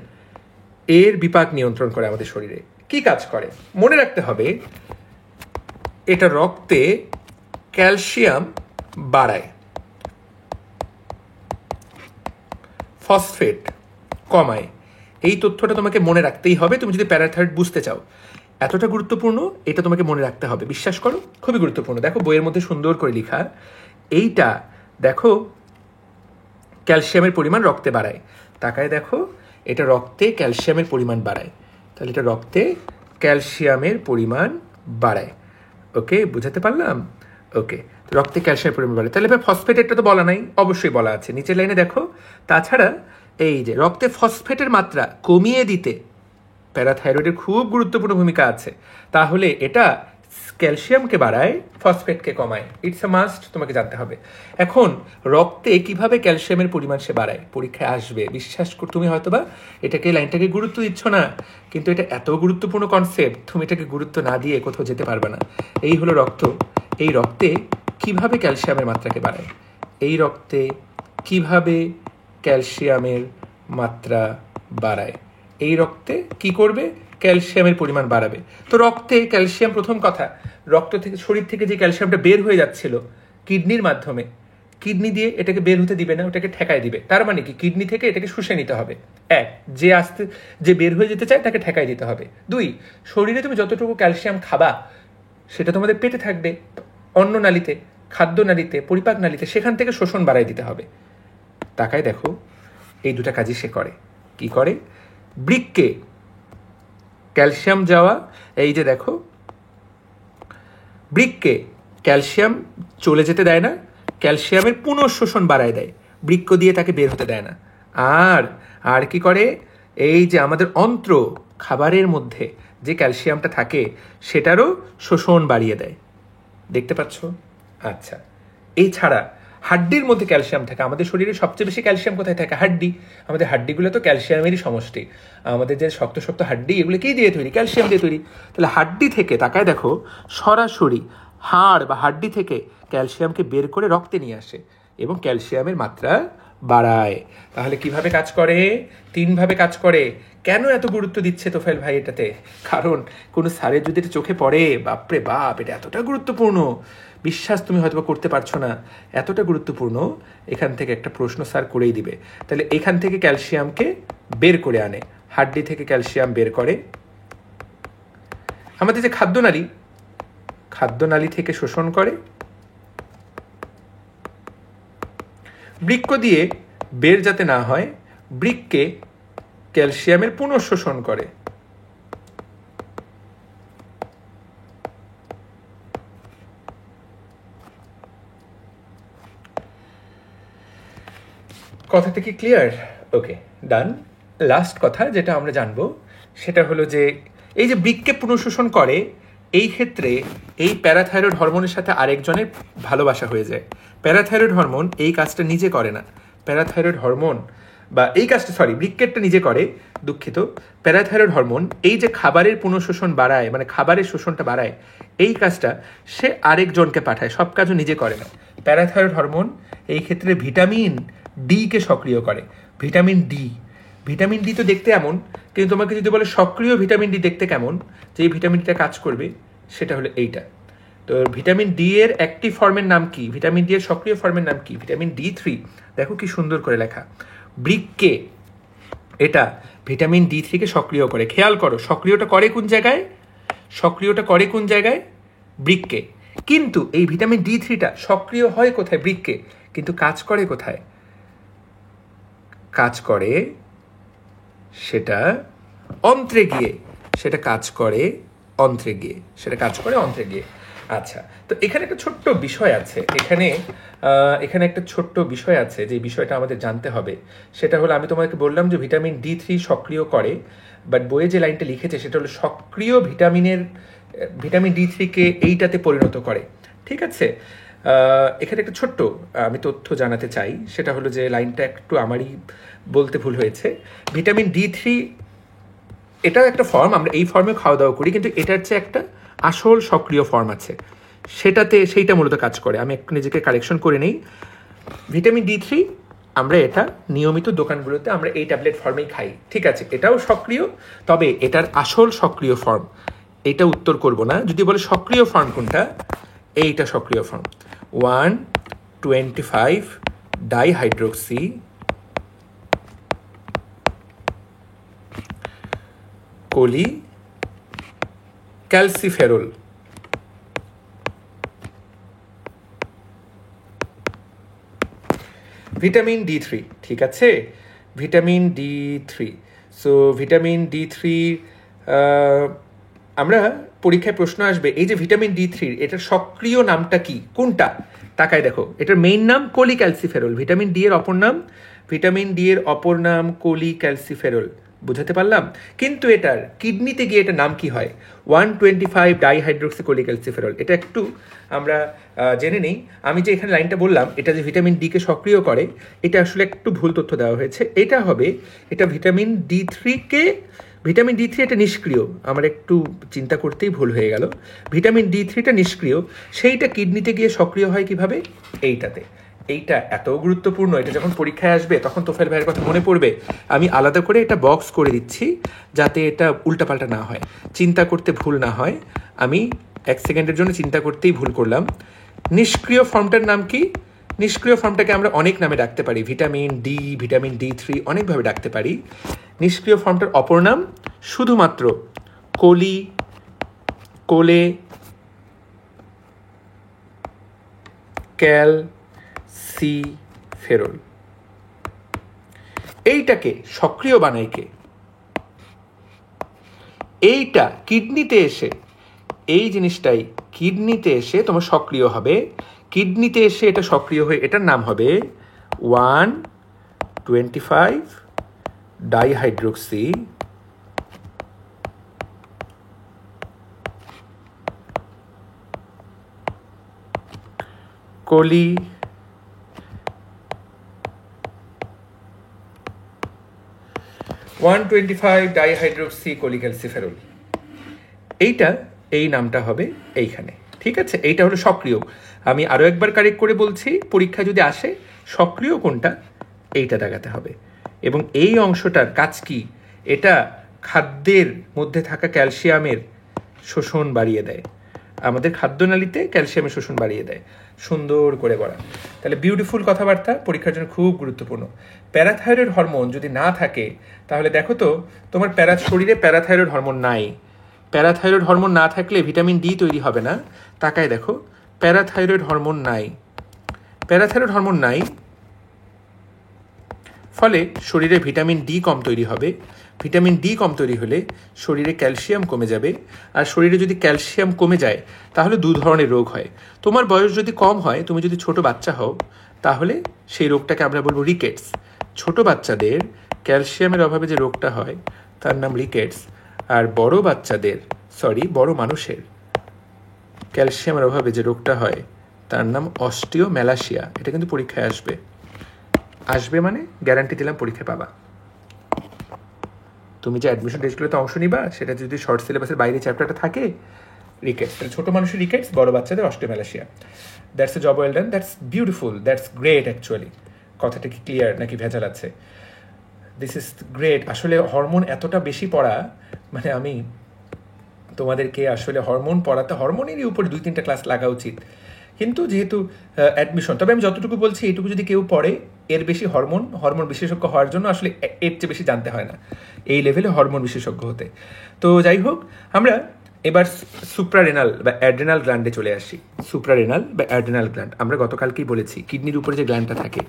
S1: এর বিপাক নিয়ন্ত্রণ করে আমাদের শরীরে। কি কাজ করে মনে রাখতে হবে, এটা রক্তে ক্যালসিয়াম বাড়ায়, ফসফেট কমায়। এই তথ্যটা তোমাকে মনে রাখতেই হবে তুমি যদি প্যারাথাইরয়েড বুঝতে চাও। এতটা গুরুত্বপূর্ণ, এটা তোমাকে মনে রাখতে হবে, বিশ্বাস করো খুবই গুরুত্বপূর্ণ। দেখো বইয়ের মধ্যে সুন্দর করে লেখা, এইটা দেখো ক্যালসিয়ামের পরিমাণ রক্তে বাড়ায়, তাকায় দেখো এটা রক্তে ক্যালসিয়ামের পরিমাণ বাড়ায়, তাহলে এটা রক্তে ক্যালসিয়ামের পরিমাণ বাড়ায়। ওকে, বুঝাতে পারলাম? ওকে, রক্তে ক্যালসিয়ামের পরিমাণ বাড়ে। তাহলে এবার ফসফেটেরটা তো বলা নাই, অবশ্যই বলা আছে নিচের লাইনে দেখো। তাছাড়া এই যে রক্তে ফসফেটের মাত্রা কমিয়ে দিতে প্যারাথাইরয়েডের খুব গুরুত্বপূর্ণ ভূমিকা আছে। তাহলে এটা ক্যালসিয়ামকে বাড়ায়, ফসফেটকে কমায়, ইটস আ মাস্ট, তোমাকে জানতে হবে। এখন রক্তে কিভাবে ক্যালসিয়ামের পরিমাণ সে বাড়ায়, পরীক্ষায় আসবে, বিশ্বাস কর। তুমি হয়তোবা এটাকে লাইনটাকে গুরুত্ব দিচ্ছ না, কিন্তু এটা এত গুরুত্বপূর্ণ কনসেপ্ট, তুমি এটাকে গুরুত্ব না দিয়ে কোথাও যেতে পারবে না। এই হলো রক্ত, এই রক্তে কিভাবে ক্যালসিয়ামের মাত্রাকে বাড়ায়, এই রক্তে কিভাবে ক্যালসিয়ামের মাত্রা বাড়ায়, এই রক্তে কি করবে, ক্যালসিয়ামের পরিমাণ বাড়াবে। তো রক্তে ক্যালসিয়াম, প্রথম কথা, রক্ত থেকে, শরীর থেকে যে ক্যালসিয়ামটা বের হয়ে যাচ্ছিল কিডনির মাধ্যমে, কিডনি দিয়ে এটাকে বের হতে দিবে না, ওটাকে ঠেকায় দিবে। তার মানে কি, কিডনি থেকে এটাকে শুষে নিতে হবে। এক, যে বের হয়ে যেতে চায় তাকে ঠেকায় দিতে হবে। 2, শরীরে তুমি যতটুকু ক্যালসিয়াম খাবা সেটা তোমাদের পেটে থাকবে, অন্ন নালীতে, খাদ্য নালীতে, পরিপাক নালীতে, সেখান থেকে শোষণ বাড়ায় দিতে হবে। তাকায় দেখো এই দুটা কাজই সে করে। কি করে, বৃক্কে ক্যালসিয়াম যাওয়া, এই যে দেখো বৃক্কে ক্যালসিয়াম চলে যেতে দেয় না, ক্যালসিয়ামের পুনঃশোষণ বাড়ায় দেয়, বৃক্ক দিয়ে তাকে বের হতে দেয় না। আর কি করে, এই যে আমাদের অন্ত্র, খাবারের মধ্যে যে ক্যালসিয়ামটা থাকে সেটারও শোষণ বাড়িয়ে দেয়। দেখতে পাচ্ছ? আচ্ছা, এছাড়া হাড্ডির মধ্যে ক্যালসিয়াম থাকে। আমাদের শরীরে সবচেয়ে বেশি ক্যালসিয়াম কোথায় থাকে, হাড্ডি। আমাদের হাড্ডিগুলো তো ক্যালসিয়ামেরই সমষ্টি। আমাদের যে শক্ত শক্ত হাড্ডি, এগুলো কী দিয়ে তৈরি, ক্যালসিয়াম দিয়ে তৈরি। তাহলে হাড্ডি থেকে, তাকায় দেখো, সরাসরি হাড় বা হাড্ডি থেকে ক্যালসিয়ামকে বের করে রক্তে নিয়ে আসে এবং ক্যালসিয়ামের মাত্রা বাড়ায়। তাহলে কিভাবে কাজ করে, 3 ভাবে কাজ করে। কেন এত গুরুত্ব দিচ্ছে তোফাইল ভাই এটাতে, কারণ কোনো স্যারের যদি এটা চোখে পড়ে, বাপরে বাপ, এটা এতটা গুরুত্বপূর্ণ, বিশ্বাস তুমি হয়তো করতে পারছো না, এতটা গুরুত্বপূর্ণ, এখান থেকে একটা প্রশ্ন স্যার করেই দিবে। তাহলে এখান থেকে ক্যালসিয়ামকে বের করে আনে, হাড্ডি থেকে ক্যালসিয়াম বের করে, আমাদের যে খাদ্যনালী থেকে শোষণ করে, বৃক্ক দিয়ে বের যাতে না হয়, বৃক্কে ক্যালসিয়ামের পুনঃশোষণ করে। কথাটা কি ক্লিয়ার? ওকে, ডান। লাস্ট কথা যেটা আমরা জানবো সেটা হলো যে এই যে বৃক্কে পুনঃশোষণ করে, এই ক্ষেত্রে এই প্যারাথাইরয়েড হরমোনের সাথে আরেকজনের ভালোবাসা হয়ে যায়। প্যারাথাইরয়েড হরমোন এই কাজটা নিজে করে না। প্যারাথাইরয়েড হরমোন বা এই কাজটা বৃক্কেটটা নিজে করে, দুঃখিত। প্যারাথাইরয়েড হরমোন এই যে খাবারের পুনঃশোষণ বাড়ায়, মানে খাবারের শোষণটা বাড়ায়, এই কাজটা সে আরেকজনকে পাঠায়, সব কাজও নিজে করে না। প্যারাথাইরয়েড হরমোন এই ক্ষেত্রে ভিটামিন ডিকে সক্রিয় করে। ভিটামিন ডি তো দেখতে এমন, কিন্তু তোমাকে যদি বলে সক্রিয় ভিটামিন ডি দেখতে কেমন, যে এই ভিটামিনটা কাজ করবে, সেটা হলো এইটা। তো ভিটামিন ডি এর অ্যাক্টিভ ফর্মের নাম কি, ভিটামিন ডি এর সক্রিয় ফর্মের নাম কি? Vitamin D3। দেখো কি সুন্দর করে লেখা, বৃক্কে এটা ভিটামিন D3কে সক্রিয় করে। খেয়াল করো, সক্রিয়টা করে কোন জায়গায়? বৃক্কে। কিন্তু এই ভিটামিন D3টা সক্রিয় হয় কোথায়? বৃক্কে। কিন্তু কাজ করে কোথায়? কাজ করে সেটা অন্ত্রে গিয়ে, কাজ করে অন্ত্রে গিয়ে। আচ্ছা, তো এখানে একটা ছোট্ট বিষয় আছে, এখানে একটা ছোট্ট বিষয় আছে, যে বিষয়টা আমাদের জানতে হবে। সেটা হলো, আমি তোমাকে বললাম যে ভিটামিন D3 সক্রিয় করে, বাট বইয়ে যে লাইনটা লিখেছে সেটা হলো সক্রিয় ভিটামিন D3কে এইটাতে পরিণত করে। ঠিক আছে, এখানে একটা ছোট্ট আমি তথ্য জানাতে চাই, সেটা হলো যে লাইনটা একটু আমারই বলতে ভুল হয়েছে। ভিটামিন D3 এটাও একটা ফর্ম, আমরা এই ফর্মে খাওয়া দাওয়া করি, কিন্তু এটার চেয়ে একটা আসল সক্রিয় ফর্ম আছে, সেইটা মূলত কাজ করে। আমি একটু নিজেকে কারেকশন করে নেই। ভিটামিন D3 আমরা এটা নিয়মিত দোকানগুলোতে আমরা এই ট্যাবলেট ফর্মেই খাই। ঠিক আছে, এটাও সক্রিয়, তবে এটার আসল সক্রিয় ফর্ম এটা উত্তর করব না। যদি বলে সক্রিয় ফর্ম কোনটা, এইটা সক্রিয় form 1,25 dihydroxy cholecalciferol. Vitamin D3, ঠিক আছে, vitamin D3। So vitamin D3 আমরা পরীক্ষায় প্রশ্ন আসবে, এই যে ভিটামিন D3 এটার সক্রিয় নামটা কি, কোনটা? তাকায় দেখো, এটার মেইন নাম কোলিক্যালসিফেরল। ভিটামিন ডি এর অপর নাম কোলিক্যালসিফেরল। বুঝাতে পারলাম? কিন্তু এটার কিডনিতে গিয়ে এটার নাম কি হয়? 1,25 ডাইহাইড্রোক্সি কোলিক্যালসিফেরল। এটা একটু আমরা জেনে নেই। আমি যে এখানে লাইনটা বললাম, এটা যে ভিটামিন ডিকে সক্রিয় করে, এটা আসলে একটু ভুল তথ্য দেওয়া হয়েছে। এটা ভিটামিন D3 এটা নিষ্ক্রিয়। আমার একটু চিন্তা করতেই ভুল হয়ে গেল। ভিটামিন D3টা নিষ্ক্রিয়, সেইটা কিডনিতে গিয়ে সক্রিয় হয় কিভাবে? এইটা এত গুরুত্বপূর্ণ, এটা যখন পরীক্ষায় আসবে তখন তোফায়েল ভাইয়ের কথা মনে পড়বে। আমি আলাদা করে এটা বক্স করে দিচ্ছি, যাতে এটা উল্টাপাল্টা না হয়, চিন্তা করতে ভুল না হয়। আমি 1 সেকেন্ডের জন্য চিন্তা করতেই ভুল করলাম। নিষ্ক্রিয় ফর্মটার নাম কি? নিষ্ক্রিয় ফর্মটাকে আমরা অনেক নামে ডাকতে পারি, ভিটামিন ডি, ভিটামিন D3, অনেকভাবে ডাকতে পারি। নিষ্ক্রিয় ফর্মটার অপর নাম শুধুমাত্র ক্যালসিফেরল। এইটাকে সক্রিয় বানায় কে? এইটা কিডনিতে এসে, এই জিনিসটাই কিডনিতে এসে তোমার সক্রিয় হবে। কিডনিতে এসে এটা সক্রিয় হয়ে এটার নাম হবে 1,25 ডাইহাইড্রোক্সি কোলিক্যালসিফেরল। এই নামটা হবে এইখানে। ঠিক আছে, এইটা হলো সক্রিয়। আমি আরো একবার কারেক্ট করে বলছি, পরীক্ষা যদি আসে সক্রিয় কোনটা, এইটা দেখাতে হবে। এবং এই অংশটার কাজ কি? এটা খাদ্যের মধ্যে থাকা ক্যালসিয়ামের শোষণ বাড়িয়ে দেয়, আমাদের খাদ্যনালীতে ক্যালসিয়ামের শোষণ বাড়িয়ে দেয়। সুন্দর করে বলা, তাহলে বিউটিফুল কথাবার্তা, পরীক্ষার জন্য খুব গুরুত্বপূর্ণ। প্যারাথাইরয়েড হরমোন যদি না থাকে, তাহলে দেখো তো তোমার শরীরে প্যারাথাইরয়েড হরমোন নাই। প্যারাথাইরয়েড হরমোন না থাকলে ভিটামিন ডি তৈরি হবে না। তাকায় দেখো, প্যারাথাইরয়েড হরমোন নাই, ফলে শরীরে ভিটামিন ডি কম তৈরি হবে। ভিটামিন ডি কম তৈরি হলে শরীরে ক্যালসিয়াম কমে যাবে, আর শরীরে যদি ক্যালসিয়াম কমে যায় তাহলে 2 ধরনের রোগ হয়। তোমার বয়স যদি কম হয়, তুমি যদি ছোট বাচ্চা হও, তাহলে সেই রোগটাকে আমরা বলবো রিকেটস। ছোট বাচ্চাদের ক্যালসিয়ামের অভাবে যে রোগটা হয় তার নাম রিকেটস। আর বড় মানুষের ক্যালসিয়ামের অভাবে যে রোগটা হয় তার নাম অস্টিওম্যালাসিয়া। এটা কিন্তু পরীক্ষায় আসবে। আসবে মানে গ্যারান্টি দিলাম পরীক্ষায় পাবা। তুমি যে অ্যাডমিশন টেস্টগুলোতে অংশ নিবা, সেটা যদি শর্ট সিলেবাসের বাইরে চ্যাপ্টারটা থাকে, রিকেটস, তাহলে ছোটো মানুষের রিকেটস, বড় বাচ্চাদের osteomalacia. That's a job well done, that's beautiful, that's great. Actually কথাটা কি ক্লিয়ার নাকি ভেজাল আছে? This is great. আসলে হরমোন এতটা বেশি পড়া, মানে আমি তোমাদেরকে আসলে হরমোন পড়াতে, হরমোনেরই উপরে 2-3টা ক্লাস লাগা উচিত, কিন্তু যেহেতু অ্যাডমিশন, তবে আমি যতটুকু বলছি এইটুকু যদি কেউ পড়ে, এর বেশি হরমোন বিশেষজ্ঞ হওয়ার জন্য আসলে এর চেয়ে বেশি জানতে হয় না এই লেভেলে হরমোন বিশেষজ্ঞ হতে। তো যাই হোক, আমরা এবার সুপ্রারেনাল বা অ্যাড্রেনাল গ্ল্যান্ডে চলে আসি। সুপ্রারেনাল বা অ্যাড্রেনাল গ্ল্যান্ড, আমরা গতকালকেই বলেছি কিডনির উপরে যে গ্ল্যান্ডটা থাকে,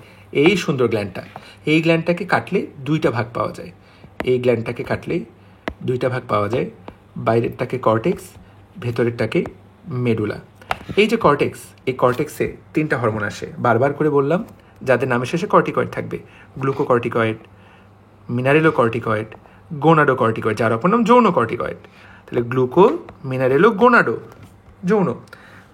S1: এই সুন্দর গ্ল্যান্ডটা, এই গ্ল্যান্ডটাকে কাটলে 2টা ভাগ পাওয়া যায়। এই গ্ল্যান্ডটাকে কাটলে 2টা ভাগ পাওয়া যায়, বাইরেরটাকে কর্টেক্স, ভেতরেরটাকে মেডুলা। এই যে কর্টেক্স, এই কর্টেক্সে 3টা হরমোন আসে, বারবার করে বললাম, যাদের নামের শেষে কর্টিকয়েড থাকবে। গ্লুকোকর্টিকয়েড, মিনারেলোকর্টিকয়েড, গোনাডোকর্টিকয়েড, যার অপর নাম যৌন কর্টিকয়েড। তাহলে গ্লুকো, মিনারেলো, গোনাডো, যৌন।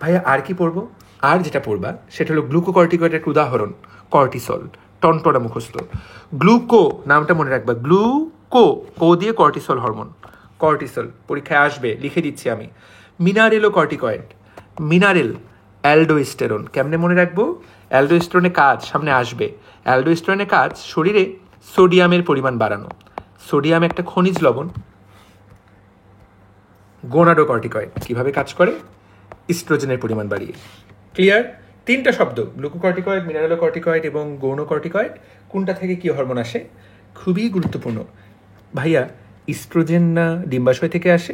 S1: ভাইয়া আর কি পড়বো? আর যেটা পড়বা সেটা হলো গ্লুকোকর্টিকয়েডের একটা উদাহরণ, কর্টিসল। টনটনা মুখস্থ। গ্লুকো নামটা মনে রাখবা, গ্লুকো, ও দিয়ে কর্টিসল হরমোন, কর্টিসল পরীক্ষায় আসবে, লিখে দিচ্ছি আমি। Mineralocorticoid, mineral, aldosterone. কেমনে মনে রাখবো? অ্যালডোস্টেরনের কাজ সামনে আসবে। অ্যালডোস্টেরনের কাজ শরীরে সোডিয়ামের পরিমাণ বাড়ানো। সোডিয়াম একটা খনিজ লবণ। গোনাডোকর্টিকয়েড কীভাবে কাজ করে? ইস্ট্রোজেনের পরিমাণ বাড়িয়ে। ক্লিয়ার? 3টা শব্দ, গ্লুকোকর্টিকয়েড, মিনারেলোকর্টিকয়েড এবং গৌণকর্টিকয়েড। কোনটা থেকে কী হরমোন আসে? খুবই গুরুত্বপূর্ণ ভাইয়া। ইস্ট্রোজেন না ডিম্বাশয় থেকে আসে?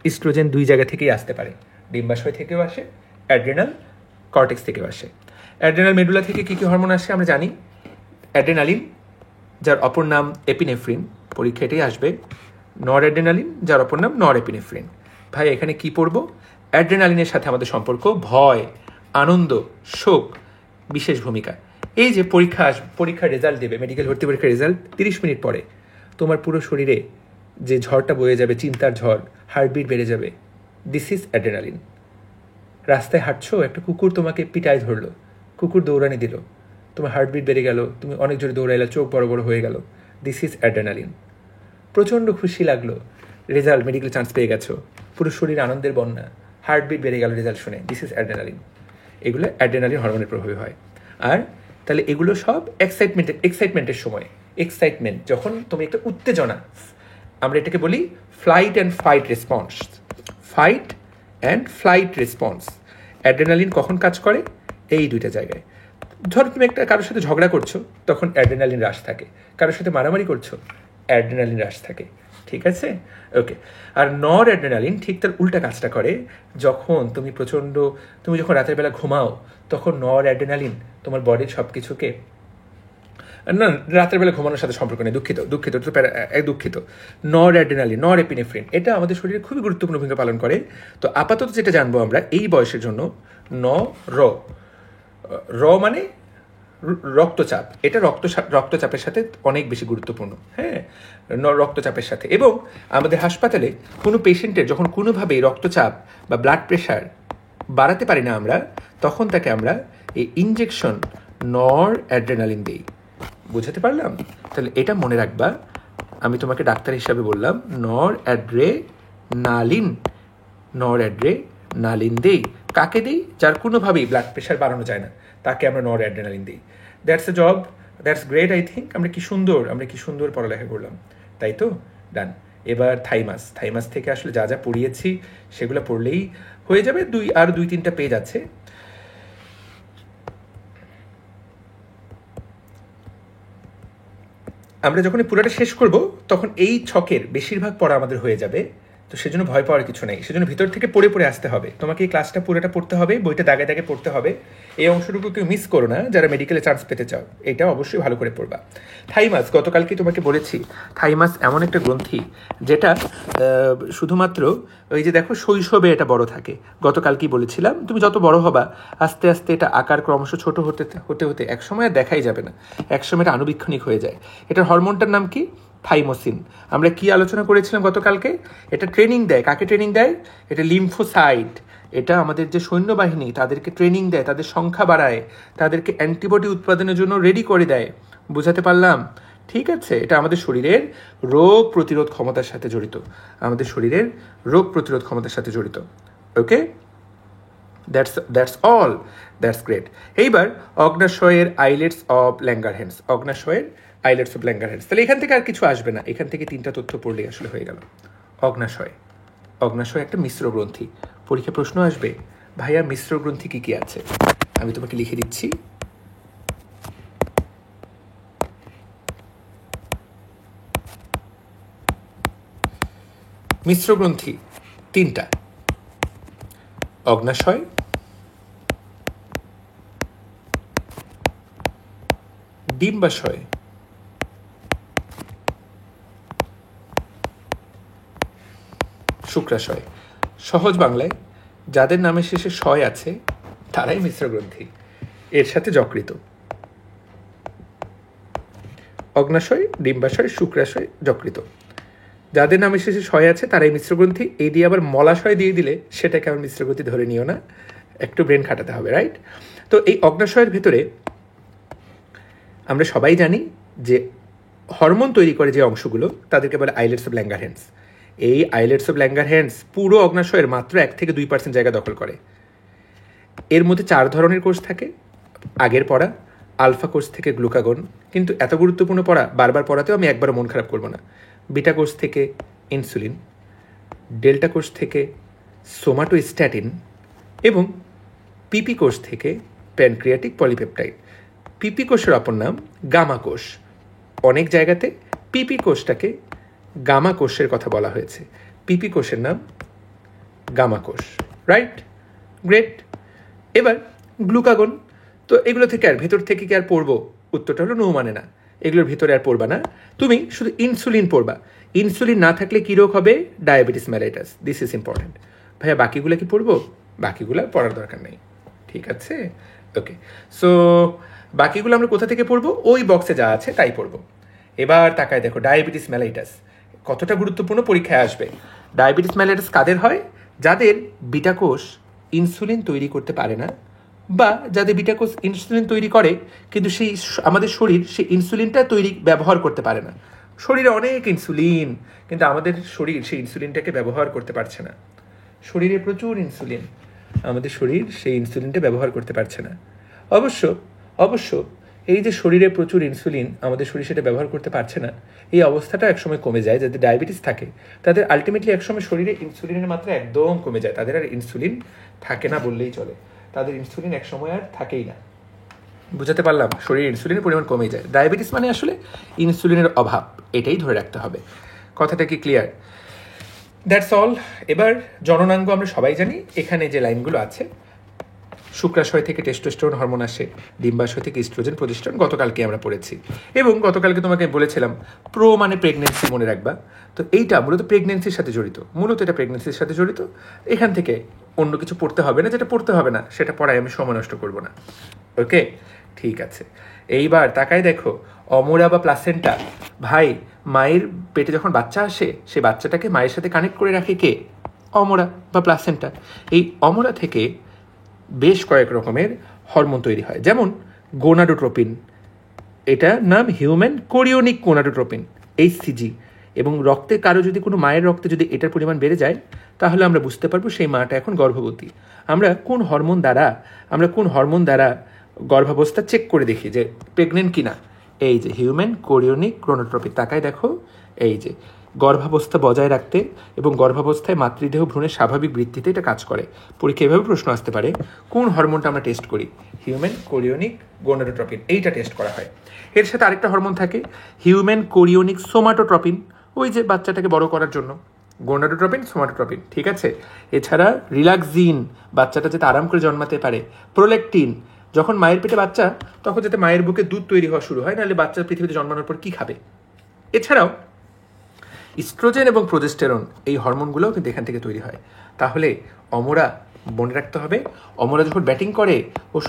S1: ইস্ট্রোজেন 2 জায়গা থেকেই আসতে পারে, ডিম্বাশয় থেকেও আসে, অ্যাড্রেনাল কর্টেক্স থেকেও আসে। অ্যাড্রেনাল মেডুলা থেকে কী কী হরমোন আসে আমরা জানি। অ্যাড্রেনালিন, যার অপর নাম এপিনেফ্রিন, পরীক্ষাতেই আসবে। নর অ্যাড্রেনালিন, যার অপর নাম নর এপিনেফ্রিন। ভাই এখানে কি পড়বো? অ্যাড্রেনালিনের সাথে আমাদের সম্পর্ক, ভয়, আনন্দ, শোক, বিশেষ ভূমিকা। এই যে পরীক্ষার রেজাল্ট দেবে, মেডিকেল ভর্তি পরীক্ষার রেজাল্ট 30 মিনিট পরে, তোমার পুরো শরীরে যে ঝড়টা বয়ে যাবে, চিন্তার ঝড়, হার্টবিট বেড়ে যাবে, দিস ইজ অ্যাড্রেনালিন। রাস্তায় হাঁটছো, একটা কুকুর তোমাকে পিটায় ধরলো, কুকুর দৌড়ানি দিল, তোমার হার্টবিট বেড়ে গেল, তুমি অনেক জোরে দৌড়াইলা, চোখ বড় বড় হয়ে গেল, দিস ইজ অ্যাড্রেনালিন। প্রচণ্ড খুশি লাগলো, রেজাল্ট, মেডিকেল চান্স পেয়ে গেছো, পুরো শরীর আনন্দের বন্যা, হার্টবিট বেড়ে গেল রেজাল্ট শুনে, দিস ইজ অ্যাড্রেনালিন। এগুলো অ্যাড্রেনালিন হরমোনের প্রভাবে হয়। আর তাহলে এগুলো সব এক্সাইটমেন্টের সময়, এক্সাইটমেন্ট যখন তুমি একটা উত্তেজনা, আমরা এটাকে বলি flight and fight response. Fight and flight response. Adrenaline কখন কাজ করে? এই 2টা জায়গায়। ধরো তুমি একটা কারোর সাথে ঝগড়া করছো, তখন অ্যাড্রেনালিন হ্রাস থাকে। কারোর সাথে মারামারি করছো, অ্যাড্রেনালিন হ্রাস থাকে। ঠিক আছে, ওকে। আর নর অ্যাড্রেনালিন ঠিক তার উল্টা কাজটা করে। তুমি যখন রাতের বেলা ঘুমাও, তখন নর অ্যাড্রেনালিন তোমার বডির সব কিছুকে, না রাতের বেলা ঘুমানোর সাথে সম্পর্ক নেই, দুঃখিত। নর অ্যাড্রেনালিন, নর এপিনেফ্রিন, এটা আমাদের শরীরে খুবই গুরুত্বপূর্ণ ভূমিকা পালন করে। তো আপাতত যেটা জানবো আমরা এই বয়সের জন্য, র মানে রক্তচাপ। এটা রক্তচাপের সাথে অনেক বেশি গুরুত্বপূর্ণ, হ্যাঁ, রক্তচাপের সাথে। এবং আমাদের হাসপাতালে কোনো পেশেন্টের যখন কোনোভাবেই রক্তচাপ বা ব্লাড প্রেশার বাড়াতে পারি না আমরা, তখন তাকে আমরা এই ইনজেকশন নর অ্যাড্রেনালিন দিই। বুঝাতে পারলাম? তাহলে এটা মনে রাখবা, আমি তোমাকে ডাক্তার হিসাবে বললাম নর অ্যাড্রেনালিন দেই। কাকে দিই? যার কোনোভাবেই ব্লাড প্রেশার বাড়ানো যায় না, তাকে আমরা নর অ্যাড্রেনালিন দিই। That's a job, that's great. I think আমরা কি সুন্দর পড়ালেখা করলাম, তাই তো? ডান। এবার থাইমাস থেকে আসলে যা যা পড়িয়েছি সেগুলো পড়লেই হয়ে যাবে। 2-3টা পেজ আছে। আমরা যখন পুরোটা শেষ করব, তখন এই ছকের বেশিরভাগ পড়া আমাদের হয়ে যাবে। তো সেজন্য ভয় পাওয়ার কিছু নেই, সেজন্য ভিতর থেকে পড়ে আসতে হবে। তোমাকে এই ক্লাসটা পুরোটা পড়তে হবে, বইটা দাগে দাগে পড়তে হবে। এই অংশটুকু কেউ মিস করো না যারা মেডিকেলে চান্স পেতে চাও, এটা অবশ্যই ভালো করে পড়বা। থাইমাস, গতকালকে তোমাকে বলেছি, থাইমাস এমন একটা গ্রন্থি যেটা শুধুমাত্র ওই যে দেখো শৈশবে এটা বড় থাকে। গতকালকেই বলেছিলাম, তুমি যত বড় হবা আস্তে আস্তে এটা আকার ক্রমশ ছোট হতে একসময় আর দেখাই যাবে না, একসময় এটা আনুবীক্ষণিক হয়ে যায়। এটার হরমোনটার নাম কি? থাইমোসিন। আমরা কি আলোচনা করেছিলাম গতকালকে? এটা ট্রেনিং দেয়, কাকে ট্রেনিং দেয়? এটা লিম্ফোসাইট, এটা আমাদের যে সৈন্যবাহিনী তাদেরকে ট্রেনিং দেয়, তাদের সংখ্যা বাড়ায়, তাদেরকে অ্যান্টিবডি উৎপাদনের জন্য রেডি করে দেয়। বুঝাতে পারলাম? ঠিক আছে, এটা আমাদের শরীরের রোগ প্রতিরোধ ক্ষমতার সাথে জড়িত, আমাদের শরীরের রোগ প্রতিরোধ ক্ষমতার সাথে জড়িত। Okay, that's all, that's great. এইবার অগ্নাশয়ের আইলেটস অফ ল্যাঙ্গারহ্যান্স, অগ্নাশয়ের আইলেটস অফ ল্যাঙ্গারহ্যান্স। তাহলে এখান থেকে আর কিছু আসবে না, এখান থেকে 3টা তথ্য পড়লেই আসলে হয়ে গেল। অগ্নাশয়, অগ্নাশয় একটা মিশ্র গ্রন্থি। পরীক্ষা প্রশ্ন আসবে, ভাইয়া মিশ্র গ্রন্থি কি কি আছে? আমি তোমাকে লিখে দিচ্ছি। মিশ্র গ্রন্থি 3টা, অগ্নাশয়, ডিম্বাশয়, শুক্রাশয়। সহজ বাংলায় যাদের নামের শেষে শয় আছে তারাই মিশ্র গ্রন্থি, এর সাথে যকৃত। অগ্নাশয়, ডিম্বাশয়, শুক্রাশয়, যকৃত, যাদের নামের শেষে শয় আছে তারাই মিশ্র গ্রন্থি। এই দিয়ে আবার মলাশয় দিয়ে দিলে সেটাকে আমার মিশ্র গ্রন্থি ধরে নিও না, একটু ব্রেন খাটাতে হবে, রাইট? তো এই অগ্নাশয়ের ভেতরে আমরা সবাই জানি যে হরমোন তৈরি করে যে অংশগুলো তাদেরকে বলে আইলেটস অফ ল্যাঙ্গারহ্যান্স। এই আইলেটস অফ ল্যাঙ্গারহ্যান্স পুরো অগ্নাশয়ের মাত্র 1 থেকে 2% জায়গা দখল করে। এর মধ্যে 4 ধরনের কোষ থাকে, আগের পড়া। আলফা কোষ থেকে গ্লুকাগন, কিন্তু এত গুরুত্বপূর্ণ পড়া, বারবার পড়াতেও আমি একবারও মন খারাপ করবো না। বিটা কোষ থেকে ইনসুলিন, ডেল্টা কোষ থেকে সোমাটোস্ট্যাটিন এবং পিপি কোষ থেকে প্যানক্রিয়াটিক পলিপেপটাইড। পিপি কোষের অপর নাম গামা কোষ। অনেক জায়গাতে পিপি কোষটাকে গামা কোষের কথা বলা হয়েছে, পিপি কোষের নাম গামা কোষ, রাইট? গ্রেট। এবার গ্লুকাগন, তো এগুলো থেকে আর ভেতর থেকে কি আর পড়বো? উত্তরটা হলো নো, মানে না, এগুলোর ভিতরে আর পড়বা না, তুমি শুধু ইনসুলিন পড়বা। ইনসুলিন না থাকলে কী রোগ হবে? Diabetes mellitus. This is important. ভাইয়া বাকিগুলো কি পড়বো? বাকিগুলো পড়ার দরকার নেই, ঠিক আছে? ওকে, সো বাকিগুলো আমরা কোথা থেকে পড়বো? ওই বক্সে যা আছে তাই পড়বো। এবার তাকায় দেখো, ডায়াবেটিস মেলাইটাস কতটা গুরুত্বপূর্ণ, পরীক্ষায় আসবে। ডায়াবেটিস মেলাইটাস কাদের হয়? যাদের বিটা কোষ ইনসুলিন তৈরি করতে পারে না, বা যাদের বিটা কোষ ইনসুলিন তৈরি করে কিন্তু সেই আমাদের শরীর সেই ইনসুলিনটা ব্যবহার করতে পারে না। শরীরে অনেক ইনসুলিন, কিন্তু আমাদের শরীর সেই ইনসুলিনটাকে ব্যবহার করতে পারছে না। শরীরে প্রচুর ইনসুলিন, আমাদের শরীর সেই ইনসুলিনটা ব্যবহার করতে পারছে না। অবশ্য এই যে শরীরে প্রচুর ইনসুলিন, আমাদের শরীর সেটা ব্যবহার করতে পারছে না, এই অবস্থাটা একসময় কমে যায়। যাদের ডায়াবেটিস থাকে তাদের আলটিমেটলি একসময় শরীরে ইনসুলিনের মাত্রা একদম কমে যায়, তাদের আর ইনসুলিন থাকে না বললেই চলে। তাদের ইনসুলিন একসময় আর থাকেই না। বুঝাতে পারলাম? শরীরে ইনসুলিনের পরিমাণ কমে যায়। ডায়াবেটিস মানে আসলে ইনসুলিনের অভাব, এটাই ধরে রাখতে হবে। কথাটা কি ক্লিয়ার? That's all. এবার জননাঙ্গ আমরা সবাই জানি, এখানে যে লাইনগুলো আছে, শুক্রাশয় থেকে টেস্টোস্টেরন হরমোন আসে, ডিম্বাশয় থেকে ইস্ট্রোজেন প্রতিস্টেরন, গতকালকে আমরা পড়েছি। এবং গতকালকে তোমাকে বলেছিলাম প্রো মানে প্রেগনেন্সি, মনে রাখবা। তো এইটা মূলত প্রেগনেন্সির সাথে জড়িত, এটা প্রেগনেন্সির সাথে জড়িত। এখান থেকে অন্য কিছু পড়তে হবে না, যেটা পড়তে হবে না সেটা পড়ায় আমি সময় নষ্ট করবো না। ওকে, ঠিক আছে। এইবার তাকায় দেখো, অমরা বা প্লাসেন্টা। ভাই, মায়ের পেটে যখন বাচ্চা আসে, সেই বাচ্চাটাকে মায়ের সাথে কানেক্ট করে রাখে কে? অমরা বা প্লাসেন্টা। এই অমরা থেকে বেশ কয়েক রকমের হরমোন তৈরি হয়, যেমন গোনাডোট্রোপিন, এটা নাম হিউম্যান কোরিওনিক গোনাডোট্রোপিন, HCG। এবং রক্তে কারো যদি কোনো মায়ের রক্তে যদি এটার পরিমাণ বেড়ে যায়, তাহলে আমরা বুঝতে পারবো সেই মাটা এখন গর্ভবতী। আমরা কোন হরমোন দ্বারা গর্ভাবস্থা চেক করে দেখি যে প্রেগনেন্ট কিনা? এই যে হিউম্যান কোরিওনিক গোনাডোট্রোপিন। তাকায় দেখো, এই যে গর্ভাবস্থা বজায় রাখতে এবং গর্ভাবস্থায় মাতৃদেহ ভ্রূণের স্বাভাবিক বৃদ্ধিতে এটা কাজ করে। পরীক্ষা এভাবে প্রশ্ন আসতে পারে, কোন হরমোনটা আমরা টেস্ট করি? হিউম্যান কোরিওনিক গোনাডোট্রোপিন, এইটা টেস্ট করা হয়। এর সাথে আরেকটা হরমোন থাকে, হিউম্যান কোরিওনিক সোমাটোট্রপিন, ওই যে বাচ্চাটাকে বড় করার জন্য। গোনাডোট্রপিন, সোমাটোট্রপিন, ঠিক আছে। এছাড়া রিল্যাক্সিন, বাচ্চাটা যাতে আরাম করে জন্মাতে পারে। প্রোলেকটিন, যখন মায়ের পেটে বাচ্চা, তখন যাতে মায়ের বুকে দুধ তৈরি হওয়া শুরু হয়, নাহলে বাচ্চা পৃথিবীতে জন্মানোর পর কী খাবে? এছাড়াও ইস্ট্রোজেন এবং প্রোজেস্টেরন, এই হরমোনগুলোও কিন্তু এখান থেকে তৈরি হয়। তাহলে অমরা মনে রাখতে হবে, অমরা যখন ব্যাটিং করে ও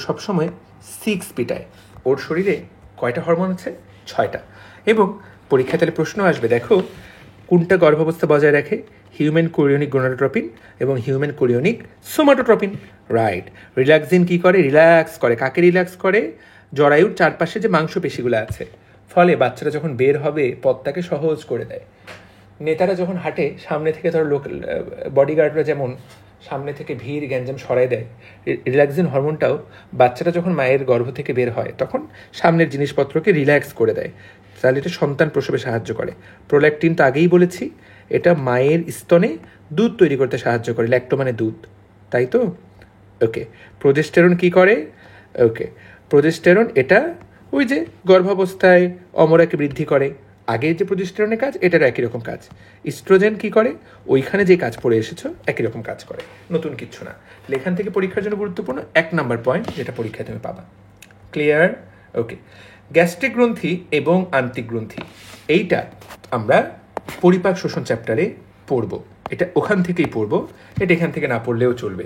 S1: সবসময় 6 পিটায়। ওর শরীরে কয়টা হরমোন আছে? 6টা। এবং পরীক্ষায় তাহলে প্রশ্ন আসবে, দেখো কোনটা গর্ভাবস্থা বজায় রাখে? হিউম্যান কোরিওনিক গোনাডোট্রপিন এবং human chorionic somatotropin. Right. Relaxin কি করে? রিল্যাক্স করে। কাকে রিল্যাক্স করে? জরায়ুর চারপাশে যে মাংসপেশিগুলো আছে, ফলে বাচ্চারা যখন বের হবে পথটাকে সহজ করে দেয়। নেতারা যখন হাঁটে সামনে থেকে, ধরো বডিগার্ডরা যেমন সামনে থেকে ভিড় গ্যাঞ্জাম সরাই দেয়, রিল্যাক্সিন হরমোনটাও বাচ্চারা যখন মায়ের গর্ভ থেকে বের হয় তখন সামনের জিনিসপত্রকে রিল্যাক্স করে দেয়। তাহলে এটা সন্তান প্রসবে সাহায্য করে। প্রোল্যাকটিন তো আগেই বলেছি, এটা মায়ের স্তনে দুধ তৈরি করতে সাহায্য করে। ল্যাক্টো মানে দুধ, তাই তো? ওকে। প্রোজেস্টেরন কি করে? ওকে, প্রোজেস্টেরন এটা ওই যে গর্ভাবস্থায় অমরাকে বৃদ্ধি করে। আগের যে প্রোজেস্টেরনের কাজ, এটার একই রকম কাজ। ইস্ট্রোজেন কি করে? ওইখানে যে কাজ পড়ে এসেছো একই রকম কাজ করে, নতুন কিচ্ছু না। এখান থেকে পরীক্ষার জন্য গুরুত্বপূর্ণ 1 নম্বর পয়েন্ট, যেটা পরীক্ষায় তুমি পাবা। ক্লিয়ার? ওকে। গ্যাস্ট্রিক গ্রন্থি এবং আন্ত্রিক গ্রন্থি, এইটা আমরা পরিপাক শোষণ চ্যাপ্টারে পড়বো। এটা ওখান থেকেই পড়বো, এটা এখান থেকে না পড়লেও চলবে।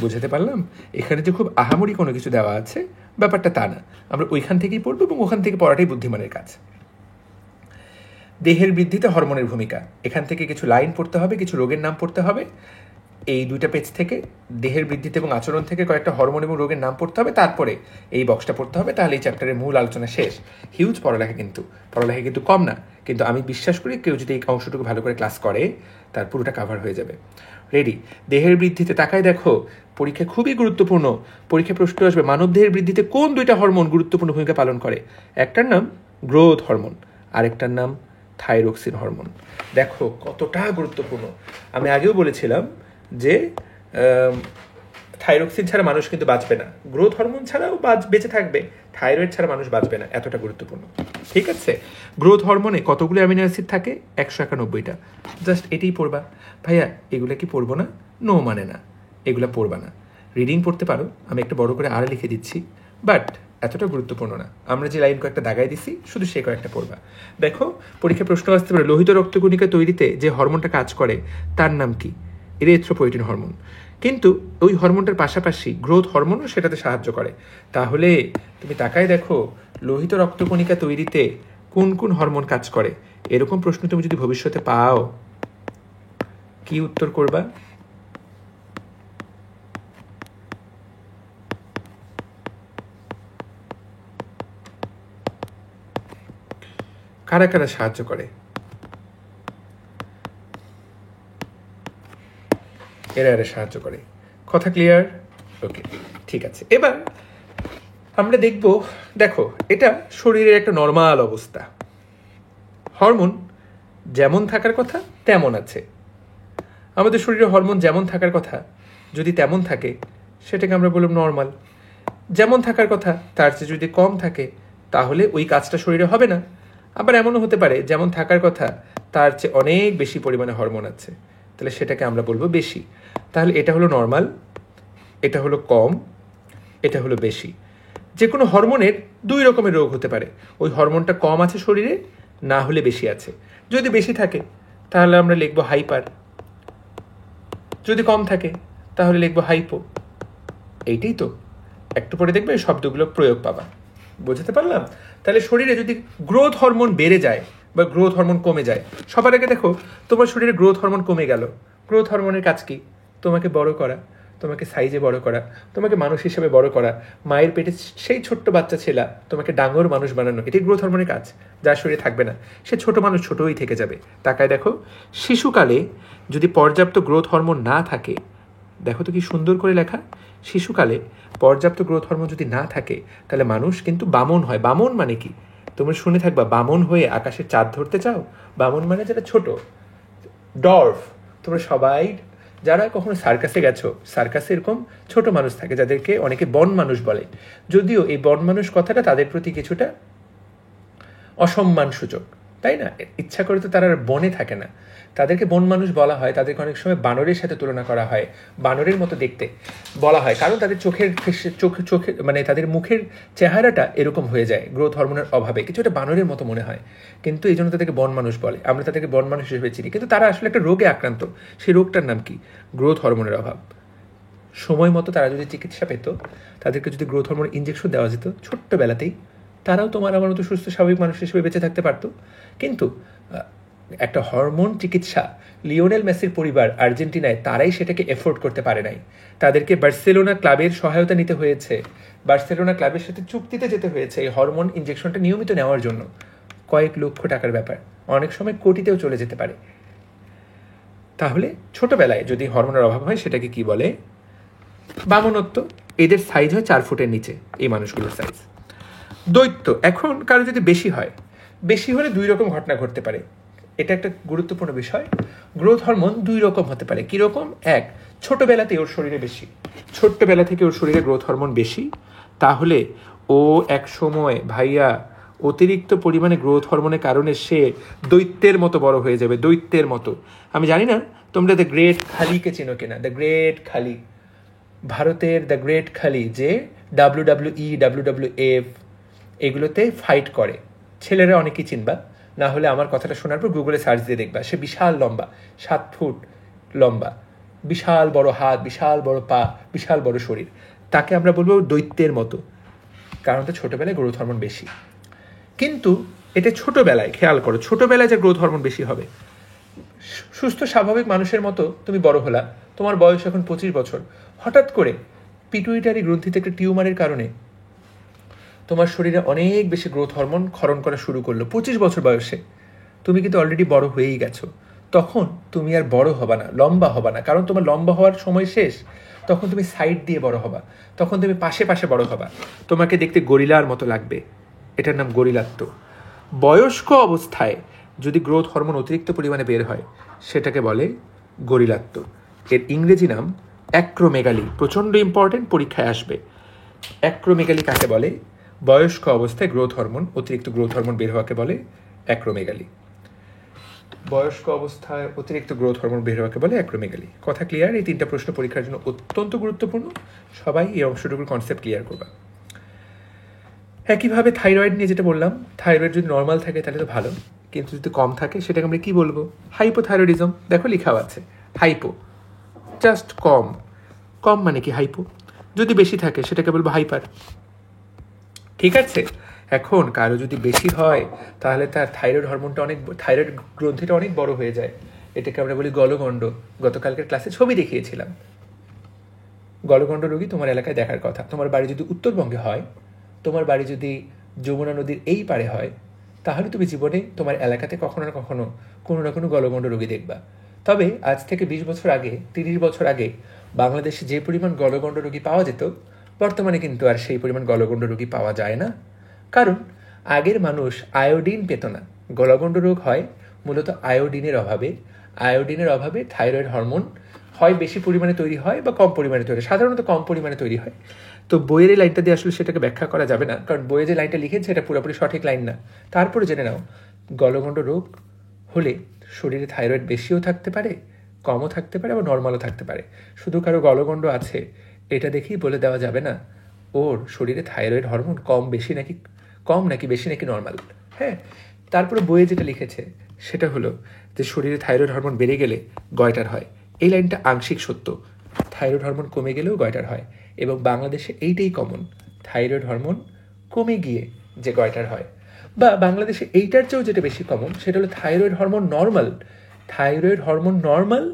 S1: বুঝাতে পারলাম? এখানে যে খুব আহামরি কোনো কিছু দেওয়া আছে ব্যাপারটা তা না, আমরা ওইখান থেকেই পড়বো এবং ওখান থেকে পড়াটাই বুদ্ধিমানের কাজ। দেহের বৃদ্ধিতে হরমোনের ভূমিকা, এখান থেকে কিছু লাইন পড়তে হবে, কিছু রোগের নাম পড়তে হবে। এই 2টা পেজ থেকে দেহের বৃদ্ধিতে এবং আচরণ থেকে কয়েকটা হরমোন এবং রোগের নাম পড়তে হবে, তারপরে এই বক্সটা পড়তে হবে। তাহলে এই চ্যাপ্টারের মূল আলোচনা শেষ। হিউজ পড়ালেখা কিন্তু কম না, কিন্তু আমি বিশ্বাস করি কেউ যদি এই অংশটুকু ভালো করে ক্লাস করে তার পুরোটা কাভার হয়ে যাবে। রেডি? দেহের বৃদ্ধিতে তাকায় দেখো, পরীক্ষা খুবই গুরুত্বপূর্ণ। পরীক্ষা প্রশ্ন আসবে মানব দেহের বৃদ্ধিতে কোন 2টা হরমোন গুরুত্বপূর্ণ ভূমিকা পালন করে। একটার নাম গ্রোথ হরমোন, আরেকটার নাম থাইরক্সিন হরমোন। দেখো কতটা গুরুত্বপূর্ণ। আমি আগেও বলেছিলাম যে থাইরক্সিন ছাড়া মানুষ কিন্তু বাঁচবে না, গ্রোথ হরমোন ছাড়াও বেঁচে থাকবে, থাইরয়েড ছাড়া মানুষ বাঁচবে না, এতটা গুরুত্বপূর্ণ। ঠিক আছে? গ্রোথ হরমোনে কতগুলো অ্যামিনো অ্যাসিড থাকে? 191টা। জাস্ট এটাই পড়বা। ভাইয়া এগুলো কি পড়বো না? নো মানে না, এগুলো পড়বা না। রিডিং পড়তে পারো, আমি একটা বড় করে আর লিখে দিচ্ছি, বাট এতটা গুরুত্বপূর্ণ না। আমরা যে লাইন কয়েকটা দাগাই দিছি, শুধু সে কয়েকটা পড়বা। দেখো পরীক্ষা প্রশ্ন আসতে পারে, লোহিত রক্তকণিকা তৈরিতে যে হরমোনটা কাজ করে তার নাম কি? Erythropoietin hormone. কিন্তু ওই হরমোনটার পাশাপাশি গ্রোথ হরমোনও সেটাতে সাহায্য করে। তাহলে তুমি তাকায় দেখো, লোহিত রক্তকণিকা তৈরিতে কোন কোন হরমোন কাজ করে। এরকম প্রশ্ন তুমি যদি ভবিষ্যতে পাও, কি উত্তর করবা? কারা কারা সাহায্য করে? এরা সাহায্য করে। কথা ক্লিয়ার? ওকে, ঠিক আছে। এবার আমরা দেখো এটা শরীরের একটা নর্মাল অবস্থা। হরমোন যেমন থাকার কথা তেমন আছে। আমাদের শরীরে হরমোন যেমন থাকার কথা যদি তেমন থাকে, সেটাকে আমরা বললাম নর্মাল। যেমন থাকার কথা তার চেয়ে যদি কম থাকে, তাহলে ওই কাজটা শরীরে হবে না। আবার এমনও হতে পারে যেমন থাকার কথা তার চেয়ে অনেক বেশি পরিমাণে হরমোন আছে, তাহলে সেটাকে আমরা বলবো বেশি। তাহলে এটা হলো নর্মাল, এটা হলো কম, এটা হলো বেশি। যে কোনো হরমোনের 2 রকমের রোগ হতে পারে। ওই হরমোনটা কম আছে শরীরে, না হলে বেশি আছে। যদি বেশি থাকে তাহলে আমরা লিখবো হাইপার, যদি কম থাকে তাহলে লিখবো হাইপো। এইটাই তো। একটু পরে দেখবে শব্দগুলো প্রয়োগ পাবা। বুঝতে পারলাম? তাহলে শরীরে যদি গ্রোথ হরমোন বেড়ে যায় বা গ্রোথ হরমোন কমে যায়, সবার আগে দেখো তোমার শরীরে গ্রোথ হরমোন কমে গেল। গ্রোথ হরমোনের কাজ কি? তোমাকে বড় করা, তোমাকে সাইজে বড় করা, তোমাকে মানুষ হিসেবে বড় করা। মায়ের পেটে সেই ছোট্ট বাচ্চা ছেলা তোমাকে ডাঙর মানুষ বানানো, এটাই গ্রোথ হরমোনের কাজ। যার শরীরে থাকবে না সে ছোট মানুষ ছোটই থেকে যাবে। তাকায় দেখো, শিশুকালে যদি পর্যাপ্ত গ্রোথ হরমোন না থাকে, দেখো তো কি সুন্দর করে লেখা, শিশুকালে পর্যাপ্ত গ্রোথ হরমোন যদি না থাকে তাহলে মানুষ কিন্তু বামন হয়। বামন মানে কি? তোমরা শুনে থাকবা, বামন হয়ে আকাশে চাঁদ ধরতে চাও। বামন মানে যেটা ছোট, ডর্ফ। তোমরা সবাই যারা কখনো সার্কাসে গেছো, সার্কাসে এরকম ছোট মানুষ থাকে যাদেরকে অনেকে বন মানুষ বলে। যদিও এই বন মানুষ কথাটা তাদের প্রতি কিছুটা অসম্মান সূচক, তাই না? ইচ্ছা করে তো তারা বনে থাকে না, তাদেরকে বন মানুষ বলা হয়। তাদেরকে অনেক সময় বানরের সাথে তুলনা করা হয়, বানরের মতো দেখতে বলা হয়, কারণ তাদের চোখে মানে তাদের মুখের চেহারাটা এরকম হয়ে যায় গ্রোথ হরমোনের অভাবে, কিছুটা বানরের মতো মনে হয়। কিন্তু এই জন্য তাদেরকে বন মানুষ বলে, আমরা তাদেরকে বন মানুষ হিসেবে চিনি। কিন্তু তারা আসলে একটা রোগে আক্রান্ত। সেই রোগটার নাম কি? গ্রোথ হরমোনের অভাব। সময় মতো তারা যদি চিকিৎসা পেত, তাদেরকে যদি গ্রোথ হরমোনের ইঞ্জেকশন দেওয়া যেত ছোট্টবেলাতেই, তারাও তোমার আমার মতো সুস্থ স্বাভাবিক মানুষ হিসেবে বেঁচে থাকতে পারতো। কিন্তু একটা হরমোন চিকিৎসা লিওনেল মেসির পরিবার আর্জেন্টিনায় তারাই সেটাকে এফোর্ড করতে পারে নাই। তাদেরকে বার্সেলোনা ক্লাবের সহায়তা নিতে হয়েছে, বার্সেলোনা ক্লাবের সাথে চুক্তিতে যেতে হয়েছে এই হরমোন ইনজেকশনটা নিয়মিত নেওয়ার জন্য। কয়েক লক্ষ টাকার ব্যাপার, অনেক সময় কোটিতেও চলে যেতে পারে। তাহলে ছোটবেলায় যদি হরমোনের অভাব হয় সেটাকে কি বলে? বামনত্ব। এদের সাইজ হয় 4 ফুটের নিচে, এই মানুষগুলোর সাইজ। দৈত্য। এখন কারো যদি বেশি হয়, বেশি হলে 2 রকম ঘটনা ঘটতে পারে। এটা একটা গুরুত্বপূর্ণ বিষয়। গ্রোথ হরমোন 2 রকম হতে পারে। কীরকম? এক, ছোটবেলাতে ওর শরীরে বেশি, ছোট্টবেলা থেকে ওর শরীরে গ্রোথ হরমোন বেশি, তাহলে ও এক সময় ভাইয়া অতিরিক্ত পরিমাণে গ্রোথ হরমোনের কারণে সে দৈত্যের মতো বড় হয়ে যাবে, দৈত্যের মতো। আমি জানি না তোমরা দ্য গ্রেট খালিকে চেনো কিনা। দ্য গ্রেট খালি, ভারতের দ্য গ্রেট খালি, যে WWE, WWF এগুলোতে ফাইট করে। ছেলেরা অনেকেই চিনবা, না হলে আমার কথাটা শোনার পর গুগলে সার্চ দিয়ে দেখবা। সে বিশাল লম্বা, 7 ফুট লম্বা, বিশাল বড় হাত, বিশাল বড় পা, বিশাল বড় শরীর। তাকে আমরা বলবো দৈত্যের মতো, কারণ তো ছোটোবেলায় গ্রোথ হরমোন বেশি। কিন্তু এটা ছোটোবেলায়, খেয়াল করো, ছোটোবেলায় যে গ্রোথ হরমোন বেশি হবে। সুস্থ স্বাভাবিক মানুষের মতো তুমি বড় হলা, তোমার বয়স এখন 25 বছর, হঠাৎ করে পিটুইটারি গ্রন্থিতে একটা টিউমারের কারণে তোমার শরীরে অনেক বেশি গ্রোথ হরমোন ক্ষরণ করা শুরু করলো 25 বছর বয়সে। তুমি কিন্তু অলরেডি বড় হয়েই গেছো। তখন তুমি আর বড় হবা না, লম্বা হবা না, কারণ তোমার লম্বা হওয়ার সময় শেষ। তখন তুমি সাইড দিয়ে বড় হবা, তখন তুমি পাশে পাশে বড় হবা, তোমাকে দেখতে গরিলার মতো লাগবে। এটার নাম গরিলাত্ব। বয়স্ক অবস্থায় যদি গ্রোথ হরমোন অতিরিক্ত পরিমাণে বের হয় সেটাকে বলে গরিলাত্ব। এর ইংরেজি নাম অ্যাক্রোমেগালি। প্রচণ্ড ইম্পর্টেন্ট, পরীক্ষায় আসবে। অ্যাক্রোমেগালি কাকে বলে? বয়স্ক অবস্থায় গ্রোথ হরমোন, অতিরিক্ত গ্রোথ হরমোন বের হওয়াকে বলে অ্যাক্রোমেগালি। বয়স্ক অবস্থায় অতিরিক্ত গ্রোথ হরমোন বের হওয়াকে বলে অ্যাক্রোমেগালি। কথা ক্লিয়ার? এই 3টা প্রশ্ন পরীক্ষার জন্য অত্যন্ত গুরুত্বপূর্ণ। সবাই এই অংশটুকুর কনসেপ্ট ক্লিয়ার করবা। একইভাবে থাইরয়েড নিয়ে যেটা বললাম, থাইরয়েড যদি নর্মাল থাকে তাহলে তো ভালো, কিন্তু যদি কম থাকে সেটাকে আমরা কী বলবো? হাইপোথাইরয়েডিজম। দেখো লেখাও আছে হাইপো, জাস্ট কম। কম মানে কি? হাইপো। যদি বেশি থাকে সেটাকে বলবো হাইপার। ঠিক আছে? এখন কারো যদি বেশি হয় তাহলে তার থাইরয়েড হরমোনটা অনেক, থাইরয়েড গ্রন্থিটা অনেক বড় হয়ে যায়। এটাকে আমরা বলি গলগণ্ড। গতকালকের ক্লাসে ছবি দেখিয়েছিলাম। গলগণ্ড রোগী তোমার এলাকায় দেখার কথা। তোমার বাড়ি যদি উত্তরবঙ্গে হয়, তোমার বাড়ি যদি যমুনা নদীর এই পারে হয়, তাহলে তুমি জীবনে তোমার এলাকাতে কখনো না কখনো কোনো না কোনো গলগণ্ড রোগী দেখবা। তবে আজ থেকে 20 বছর আগে, 30 বছর আগে বাংলাদেশে যে পরিমাণ গলগণ্ড রোগী পাওয়া যেত, বর্তমানে কিন্তু আর সেই পরিমাণ গলগণ্ড রোগী পাওয়া যায় না। কারণ আগের মানুষ আয়োডিন পেত না। গলগণ্ড রোগ হয় মূলত আয়োডিনের অভাবে। আয়োডিনের অভাবে থাইরয়েড হরমোন হয় বেশি পরিমাণে তৈরি হয় বা কম পরিমাণে তৈরি হয়, সাধারণত কম পরিমাণে তৈরি হয়। তো বইয়ের এই লাইনটা দিয়ে আসলে সেটাকে ব্যাখ্যা করা যাবে না, কারণ বইয়ে যে লাইনটা লিখেছে এটা পুরোপুরি সঠিক লাইন না। তারপরে জেনে নাও, গলগণ্ড রোগ হলে শরীরে থাইরয়েড বেশিও থাকতে পারে, কমও থাকতে পারে, আবার নর্মালও থাকতে পারে। শুধু কারো গলগণ্ড আছে এটা দেখেই বলে দেওয়া যাবে না ওর শরীরে থাইরয়েড হরমোন কম নাকি বেশি নাকি নর্মাল। হ্যাঁ, তারপরে বইয়ে যেটা লিখেছে সেটা হলো যে শরীরে থাইরয়েড হরমোন বেড়ে গেলে গয়টার হয়। এই লাইনটা আংশিক সত্য। থাইরয়েড হরমোন কমে গেলেও গয়টার হয়, এবং বাংলাদেশে এইটাই কমন, থাইরয়েড হরমোন কমে গিয়ে যে গয়টার হয়। বা বাংলাদেশে এইটার চেয়েও যেটা বেশি কমন সেটা হলো thyroid hormone normal, thyroid hormone normal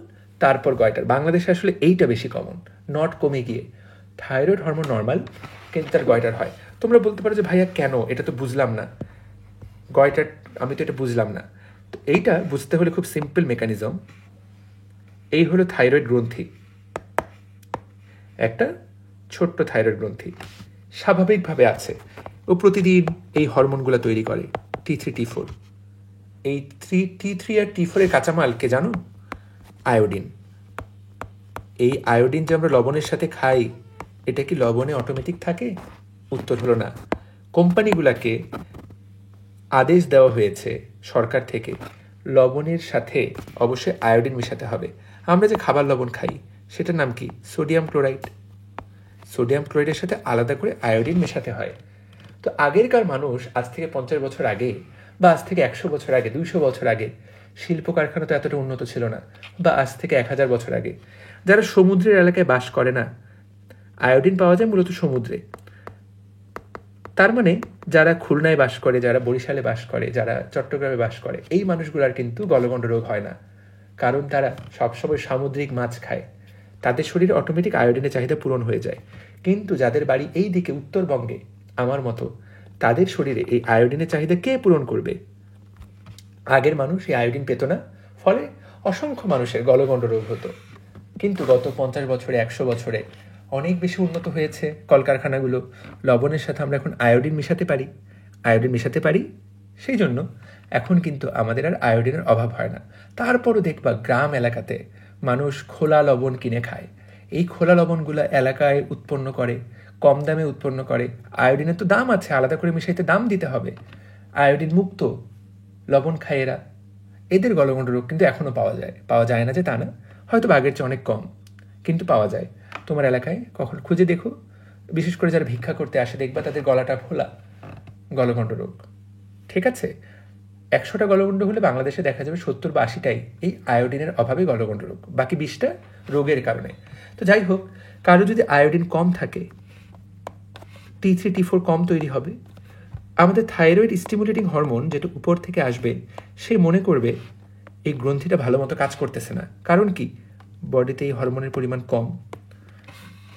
S1: তারপর গয়টার। বাংলাদেশে আসলে এইটা বেশি কমন, নট কমে গিয়ে। থাইরয়েড হরমোন নর্মাল কিন্তু তার গয়টার হয়। তোমরা বলতে পারো যে ভাইয়া কেন, এটা তো বুঝলাম না, গয়টার আমি তো এটা বুঝলাম না। তো এইটা বুঝতে হলে খুব সিম্পল মেকানিজম। এই হলো থাইরয়েড গ্রন্থি, একটা ছোট্ট থাইরয়েড গ্রন্থি স্বাভাবিকভাবে আছে, ও প্রতিদিন এই হরমোনগুলো তৈরি করে, T3 T4। এই T3 আর T4 এর কাঁচামালকে জানো? আয়োডিন। এই আয়োডিন যে আমরা লবণের সাথে খাই, এটা কি লবণে অটোমেটিক থাকে? উত্তর হলো না। কোম্পানিগুলোকে আদেশ দেওয়া হয়েছে সরকার থেকে, লবণের সাথে অবশ্যই আয়োডিন মেশাতে হবে। আমরা যে খাবার লবণ খাই সেটার নাম কি? Sodium chloride. সোডিয়াম ক্লোরাইডের সাথে আলাদা করে আয়োডিন মেশাতে হয়। তো আগেরকার মানুষ, আজ থেকে 50 বছর আগে বা আজ থেকে 100 বছর আগে, 200 বছর আগে শিল্প কারখানা তো এতটা উন্নত ছিল না, বা আজ থেকে 1000 বছর আগে, যারা সমুদ্রের এলাকায় বাস করে না, আয়োডিন পাওয়া যায় মূলত সমুদ্রে। তার মানে যারা খুলনায় বাস করে, যারা বরিশালে বাস করে, যারা চট্টগ্রামে বাস করে, এই মানুষগুলার কিন্তু গলগণ্ড রোগ হয় না, কারণ তারা সবসময় সামুদ্রিক মাছ খায়। তাদের শরীরে অটোমেটিক আয়োডিনের চাহিদা পূরণ হয়ে যায়। কিন্তু যাদের বাড়ি এই দিকে উত্তরবঙ্গে আমার মতো, তাদের শরীরে এই আয়োডিনের চাহিদা কে পূরণ করবে? আগের মানুষ এই আয়োডিন পেত না, ফলে অসংখ্য মানুষের গলগণ্ড রোগ হতো। কিন্তু গত 50 বছরে 100 বছরে অনেক বেশি উন্নত হয়েছে কলকারখানাগুলো। লবণের সাথে আমরা এখন আয়োডিন মেশাতে পারি, সেই জন্য এখন কিন্তু আমাদের আর আয়োডিনের অভাব হয় না। তারপরও দেখবা গ্রাম এলাকাতে মানুষ খোলা লবণ কিনে খায়। এই খোলা লবণগুলো এলাকায় উৎপন্ন করে, কম দামে উৎপন্ন করে। আয়োডিনের তো দাম আছে, আলাদা করে মিশাইতে দাম দিতে হবে। আয়োডিন মুক্ত লবণ খায় এরা। এদের গলগণ্ড রোগ কিন্তু এখনও পাওয়া যায় না যে তা না, হয়তো আগের চেয়ে অনেক কম, কিন্তু পাওয়া যায়। তোমার এলাকায় কখন খুঁজে দেখো, বিশেষ করে যারা ভিক্ষা করতে আসে দেখবা তাদের গলাটা ফোলা, গলগণ্ড রোগ। ঠিক আছে, 100টা গলগণ্ড হলে বাংলাদেশে দেখা যাবে 70 বা 80টাই এই আয়োডিনের অভাবে গলগণ্ড রোগ, বাকি 20টা রোগের কারণে। তো যাই হোক, কারো যদি আয়োডিন কম থাকে, T3 T4 কম তৈরি হবে। আমাদের থাইরয়েড স্টিমুলেটিং হরমোন যেটা উপর থেকে আসবে, সে মনে করবে এই গ্রন্থিটা ভালো মতো কাজ করতেছে না। কারণ কি, বডিতে এই হরমোনের পরিমাণ কম।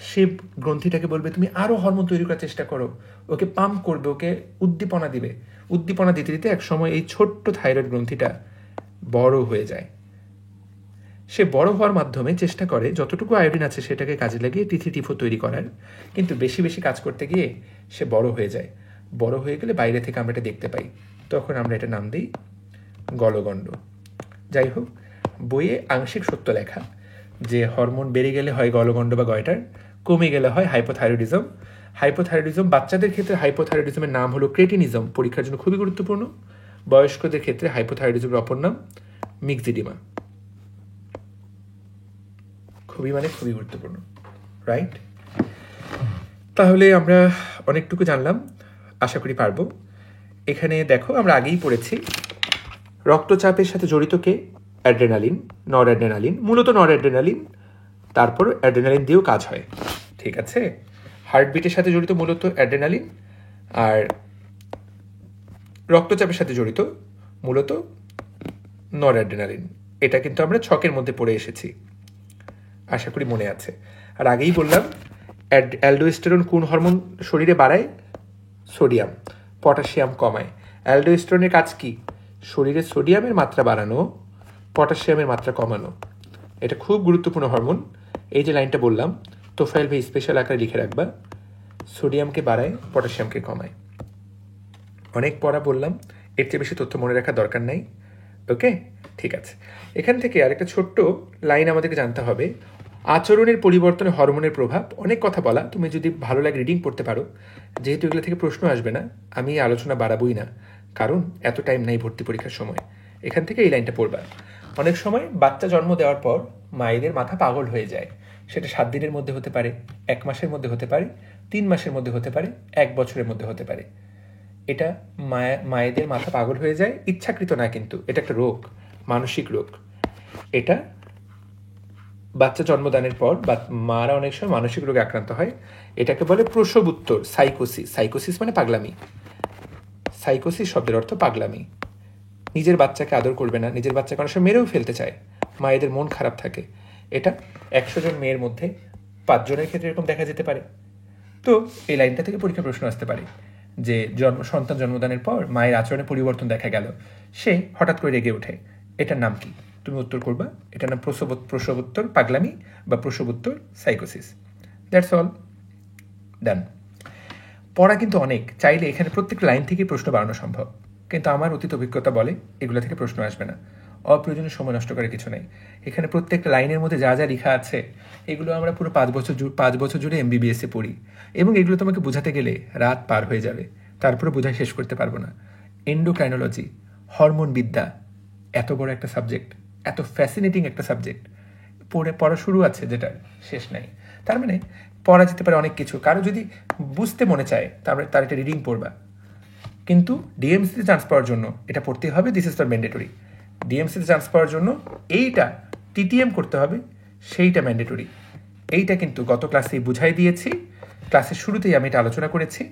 S1: সে গ্রন্থিটাকে বলবে তুমি আরও হরমোন তৈরি করার চেষ্টা করো, ওকে পাম্প করবে, ওকে উদ্দীপনা দিবে। উদ্দীপনা দিতে দিতে একসময় এই ছোট্ট থাইরয়েড গ্রন্থিটা বড় হয়ে যায়। সে বড় হওয়ার মাধ্যমে চেষ্টা করে যতটুকু আয়োডিন আছে সেটাকে কাজে লাগিয়ে T3 T4 তৈরি করার, কিন্তু বেশি বেশি কাজ করতে গিয়ে সে বড় হয়ে যায়। বড় হয়ে গেলে বাইরে থেকে আমরা এটা দেখতে পাই, তখন আমরা এটা নাম দিই গলগণ্ড। যাই হোক, বইয়ে আংশিক সত্য লেখা যে হরমোন বেড়ে গেলে হয় গলগণ্ড বা গয়টার, কমে গেলে হয় হাইপোথাইরয়েডিজম। বাচ্চাদের ক্ষেত্রে হাইপোথাইরয়েডিজমের নাম হলো ক্রেটিনিজম, পরীক্ষার জন্য খুবই গুরুত্বপূর্ণ। বয়স্কদের ক্ষেত্রে হাইপোথাইরয়েডিজমের অপর নাম মিক্সিডিমা। খুবই গুরুত্বপূর্ণ, রাইট? তাহলে আমরা অনেকটুকু জানলাম, আশা করি পারবো। এখানে দেখো, আমরা আগেই পড়েছি রক্তচাপের সাথে জড়িত কে? অ্যাড্রেনালিন, নর অ্যাড্রেনালিন, মূলত নর অ্যাড্রেনালিন, তারপর অ্যাড্রেনালিন দিয়েও কাজ হয়। ঠিক আছে, হার্টবিটের সাথে জড়িত মূলত অ্যাড্রেনালিন, আর রক্তচাপের সাথে জড়িত মূলত নর অ্যাড্রেনালিন। এটা কিন্তু আমরা ছকের মধ্যে পড়ে এসেছি, আশা করি মনে আছে। আর আগেই বললাম অ্যালডোস্টেরন কোন হরমোন শরীরে বাড়ায়? সোডিয়াম। পটাশিয়াম কমায়। অ্যালডোস্টেরনের কাজ কি? শরীরে সোডিয়ামের মাত্রা বাড়ানো, পটাশিয়ামের মাত্রা কমানো। এটা খুব গুরুত্বপূর্ণ হরমোন। এই যে লাইনটা বললাম, তোফায়েল ভাই স্পেশাল আকারে লিখে রাখবা, সোডিয়ামকে বাড়ায়, পটাশিয়ামকে কমায়। অনেক পড়া বললাম, এর চেয়ে বেশি তথ্য মনে রাখার দরকার নাই। ওকে, ঠিক আছে। এখান থেকে আরেকটা ছোট্ট লাইন আমাদেরকে জানতে হবে, আচরণের পরিবর্তনে হরমোনের প্রভাব। অনেক কথা বলা, তুমি যদি ভালো লাগে রিডিং পড়তে পারো। যেহেতু এগুলো থেকে প্রশ্ন আসবে না, আমি আলোচনা বাড়াবই না, কারণ এত টাইম নাই ভর্তি পরীক্ষার সময়। এখান থেকে এই লাইনটা পড়বা। অনেক সময় বাচ্চা জন্ম দেওয়ার পর মায়েদের মাথা পাগল হয়ে যায়। সেটা 7 দিনের মধ্যে হতে পারে, 1 মাসের মধ্যে হতে পারে, 3 মাসের মধ্যে হতে পারে, 1 বছরের মধ্যে হতে পারে। এটা মায়েদের মাথা পাগল হয়ে যায়, ইচ্ছাকৃত না, কিন্তু এটা একটা রোগ, মানসিক রোগ। এটা বাচ্চা জন্মদানের পর মারা অনেক সময় মানসিক রোগে আক্রান্ত হয়। এটাকে বলে প্রসবোত্তর সাইকোসিস। সাইকোসিস মানে পাগলামি। সাইকোসিস শব্দের অর্থ পাগলামি। নিজের বাচ্চাকে আদর করবে না, নিজের বাচ্চাকে অনেক সময় মেরেও ফেলতে চায়, মায়েদের মন খারাপ থাকে। এটা 100 জন মেয়ের মধ্যে 5 জনের ক্ষেত্রে এরকম দেখা যেতে পারে। তো এই লাইনটা থেকে পরীক্ষা প্রশ্ন আসতে পারে যে সন্তান জন্মদানের পর মায়ের আচরণে পরিবর্তন দেখা গেল, সে হঠাৎ করে রেগে ওঠে, এটার নাম কি? তুমি উত্তর করবা, এটার নাম প্রসবোত্তর পাগলামি বা প্রসবোত্তর সাইকোসিস। দ্যাটস অল, ডান। পড়া কিন্তু অনেক, চাইলে এখানে প্রত্যেক লাইন থেকেই প্রশ্ন বাড়ানো সম্ভব, কিন্তু আমার অতীত অভিজ্ঞতা বলে এগুলো থেকে প্রশ্ন আসবে না। অপ্রয়োজনীয় সময় নষ্ট করার কিছু নেই। এখানে প্রত্যেকটা লাইনের মধ্যে যা যা লেখা আছে এগুলো আমরা পুরো 5 বছর জুড়ে MBBS পড়ি, এবং এগুলো তোমাকে বোঝাতে গেলে রাত পার হয়ে যাবে, তারপরে বোঝাই শেষ করতে পারবো না। এন্ডোক্রাইনোলজি, হরমোন বিদ্যা, এত বড় একটা সাবজেক্ট, এত ফ্যাসিনেটিং একটা সাবজেক্ট, পড়া শুরু আছে যেটা শেষ নাই। তার মানে পড়া যেতে পারে অনেক কিছু। কারো যদি বুঝতে মনে চায় তারপরে তার একটা রিডিং পড়বা, কিন্তু ডিএমসিতে চান্স পাওয়ার জন্য এটা পড়তে হবে, দিস ইজ ফর ম্যান্ডেটরি। ডিএমসিতে চান্স পাওয়ার জন্য এইটা TTM করতে হবে, সেইটা ম্যান্ডেটরি। এইটা কিন্তু গত ক্লাসেই বুঝাই দিয়েছি, ক্লাসের শুরুতেই আমি এটা আলোচনা করেছি।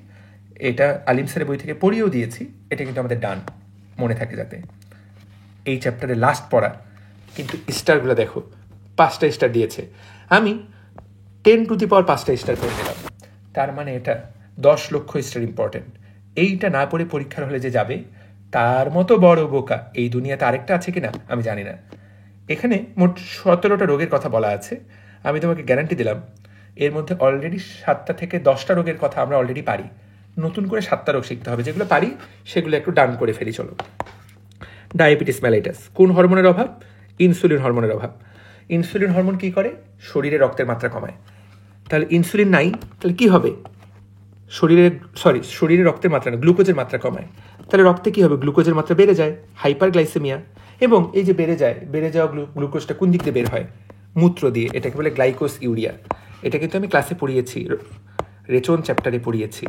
S1: এটা আলিম স্যারের বই থেকে পড়িয়েও দিয়েছি, এটা কিন্তু আমাদের ডান, মনে থাকে যাতে। এই চ্যাপ্টারে লাস্ট পড়া, কিন্তু স্টারগুলো দেখো 5টা স্টার দিয়েছে, আমি 10 টু দি পাওয়ার 5টা স্টার করে দিলাম। তার মানে এটা 10 লক্ষ স্টার ইম্পর্টেন্ট। এইটা না পড়ে পরীক্ষার হলে যে যাবে তার মতো বড় বোকা এই দুনিয়াতে আরেকটা আছে কিনা আমি জানি না। এখানে মোট 17টা রোগের কথা বলা আছে। আমি তোমাকে গ্যারান্টি দিলাম এর মধ্যে অলরেডি 7টা থেকে 10টা রোগের কথা আমরা অলরেডি পারি, নতুন করে 7টা রোগ শিখতে হবে। যেগুলো পারি সেগুলো একটু ডান করে ফেলি। চলো, ডায়াবেটিস মেলাইটাস কোন হরমোনের অভাব? ইনসুলিন হরমোনের অভাব। ইনসুলিন হরমোন কি করে? শরীরে রক্তের মাত্রা কমায়। তাহলে ইনসুলিন নাই, তাহলে কি হবে? শরীরে রক্তের মাত্রা না, গ্লুকোজের মাত্রা কমায়। তাহলে রক্তে কি হবে? গ্লুকোজের মাত্রা বেড়ে যায়, হাইপারগ্লাইসেমিয়া। এবং এই যে বেড়ে যাওয়া গ্লুকোজটা কোন দিক দিয়ে বের হয়? মূত্র দিয়ে। এটাকে বলে গ্লাইকোস ইউরিয়া। এটা কিন্তু আমি ক্লাসে পড়িয়েছি, রেচন চ্যাপ্টারে পড়িয়েছি,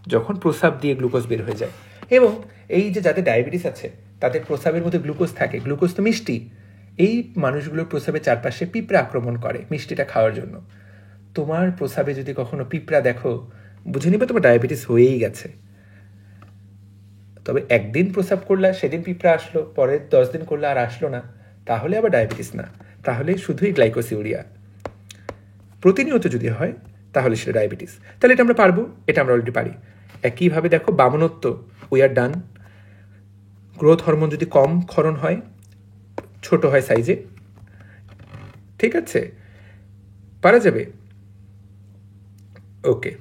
S1: যখন প্রস্রাব দিয়ে গ্লুকোজ বের হয়ে যায়। এবং এই যে যাদের ডায়াবেটিস আছে তাদের প্রস্রাবের মধ্যে গ্লুকোজ থাকে, গ্লুকোজ তো মিষ্টি, এই মানুষগুলোর প্রস্রাবের চারপাশে পিঁপড়া আক্রমণ করে মিষ্টিটা খাওয়ার জন্য। তোমার প্রস্রাবে যদি কখনো পিঁপড়া দেখো, বুঝে নিবে তোমার ডায়াবেটিস হয়েই গেছে। তবে একদিন প্রস্রাব করলে সেদিন পিঁপড়া আসলো, পরের 10 দিন করলে আর আসলো না, তাহলে আবার ডায়াবেটিস না, তাহলে শুধুই গ্লাইকোসিউরিয়া। প্রতিনিয়ত যদি হয় তাহলে সেটা ডায়াবেটিস। তাহলে এটা আমরা পারবো, এটা আমরা অলরেডি পারি। একইভাবে দেখো বামনত্ব, we are done. Growth hormone যদি কম ক্ষরণ হয়, ছোট হয় সাইজে, ঠিক আছে, পারা যাবে। ওকে,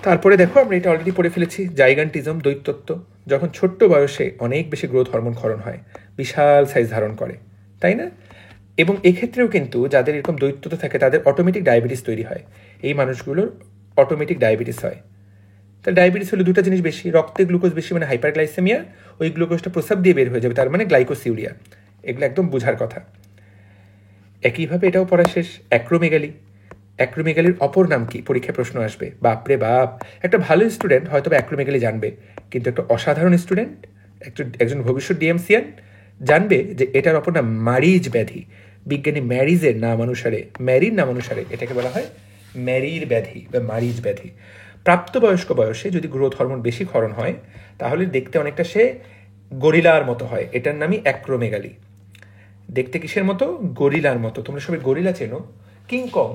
S1: তারপরে দেখো আমরা এটা অলরেডি পড়ে ফেলেছি, জাইগান্টিজম, দৈত্যত্ব। যখন ছোট্ট বয়সে অনেক বেশি গ্রোথ হরমোন ক্ষরণ হয়, বিশাল সাইজ ধারণ করে, তাই না? এবং এক্ষেত্রেও কিন্তু যাদের এরকম দৈত্যতা থাকে তাদের অটোমেটিক ডায়াবেটিস তৈরি হয়। এই মানুষগুলোর অটোমেটিক ডায়াবেটিস হয়। তাহলে ডায়াবেটিস হলে দুটো জিনিস বেশি, রক্তে গ্লুকোজ বেশি মানে হাইপারগ্লাইসেমিয়া, ওই গ্লুকোজটা প্রস্রাব দিয়ে বের হয়ে যাবে, তার মানে গ্লাইকোসিউরিয়া। এগুলো একদম বোঝার কথা। একইভাবে এটাও পড়া শেষ। অ্যাক্রোমেগালি। অ্যাক্রোমেগালির অপর নাম কি? পরীক্ষায় প্রশ্ন আসবে। বাপরে বাপ, একটা ভালো স্টুডেন্ট হয়তো অ্যাক্রোমেগালি জানবে, কিন্তু একটা অসাধারণ স্টুডেন্ট, একজন ভবিষ্যৎ ডিএমসিয়ান জানবে যে এটার অপর নাম মারিজ ব্যাধি। বিজ্ঞানী ম্যারির নাম অনুসারে এটাকে বলা হয় ম্যারির ব্যাধি বা মারিজ ব্যাধি। প্রাপ্তবয়স্ক বয়সে যদি গ্রোথ হরমোন বেশি ক্ষরণ হয় তাহলে দেখতে অনেকটা সে গরিলার মতো হয়, এটার নামই অ্যাক্রোমেগালি। দেখতে কিসের মতো? গরিলার মতো। তোমরা সবাই গরিলা চেনো, কিংকং।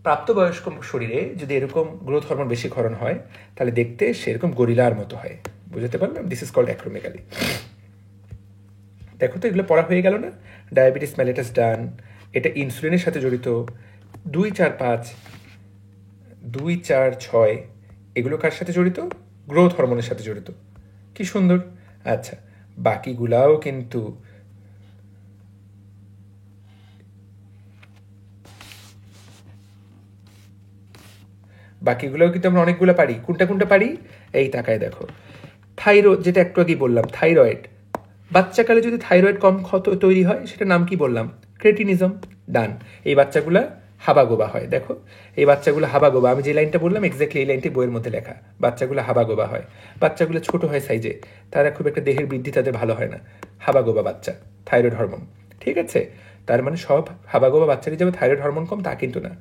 S1: প্রাপ্তবয়স্ক শরীরে যদি এরকম গ্রোথ হরমোন বেশি ক্ষরণ হয় তাহলে দেখতে সেরকম গরিলার মতো হয়। বুঝতে পারলাম? This is called acromegaly. দেখো তো এগুলো পড়া হয়ে গেল না? ডায়াবেটিস মেলিটাস ডান, এটা ইনসুলিনের সাথে জড়িত। 2, 4, 5, 2, 4, 6 এগুলো কার সাথে জড়িত? গ্রোথ হরমোনের সাথে জড়িত। কি সুন্দর। আচ্ছা, বাকিগুলাও কিন্তু আমরা অনেকগুলো পারি। কোনটা পারি? এই তাকায় দেখো। থাইরয়েড, যেটা একটু আগেই বললাম, থাইরয়েড। বাচ্চাকালে যদি থাইরয়েড কম তৈরি হয় সেটার নাম কি বললাম? ক্রেটিনিজম। ডান। এই বাচ্চাগুলা হাবাগোবা হয়। দেখো এই বাচ্চাগুলো হাবাগোবা, আমি যে লাইনটা বললাম এক্স্যাক্টলি এই লাইনটি বইয়ের মধ্যে লেখা। বাচ্চাগুলো হাবাগোবা হয়, বাচ্চাগুলো ছোট হয় সাইজে, তারা খুব একটা দেহের বৃদ্ধি তাদের ভালো হয় না। হাবাগোবা বাচ্চা, থাইরয়েড হরমোন, ঠিক আছে? তার মানে সব হাবাগোবা বাচ্চারই যেমন থাইরয়েড হরমোন কম তা কিন্তু না।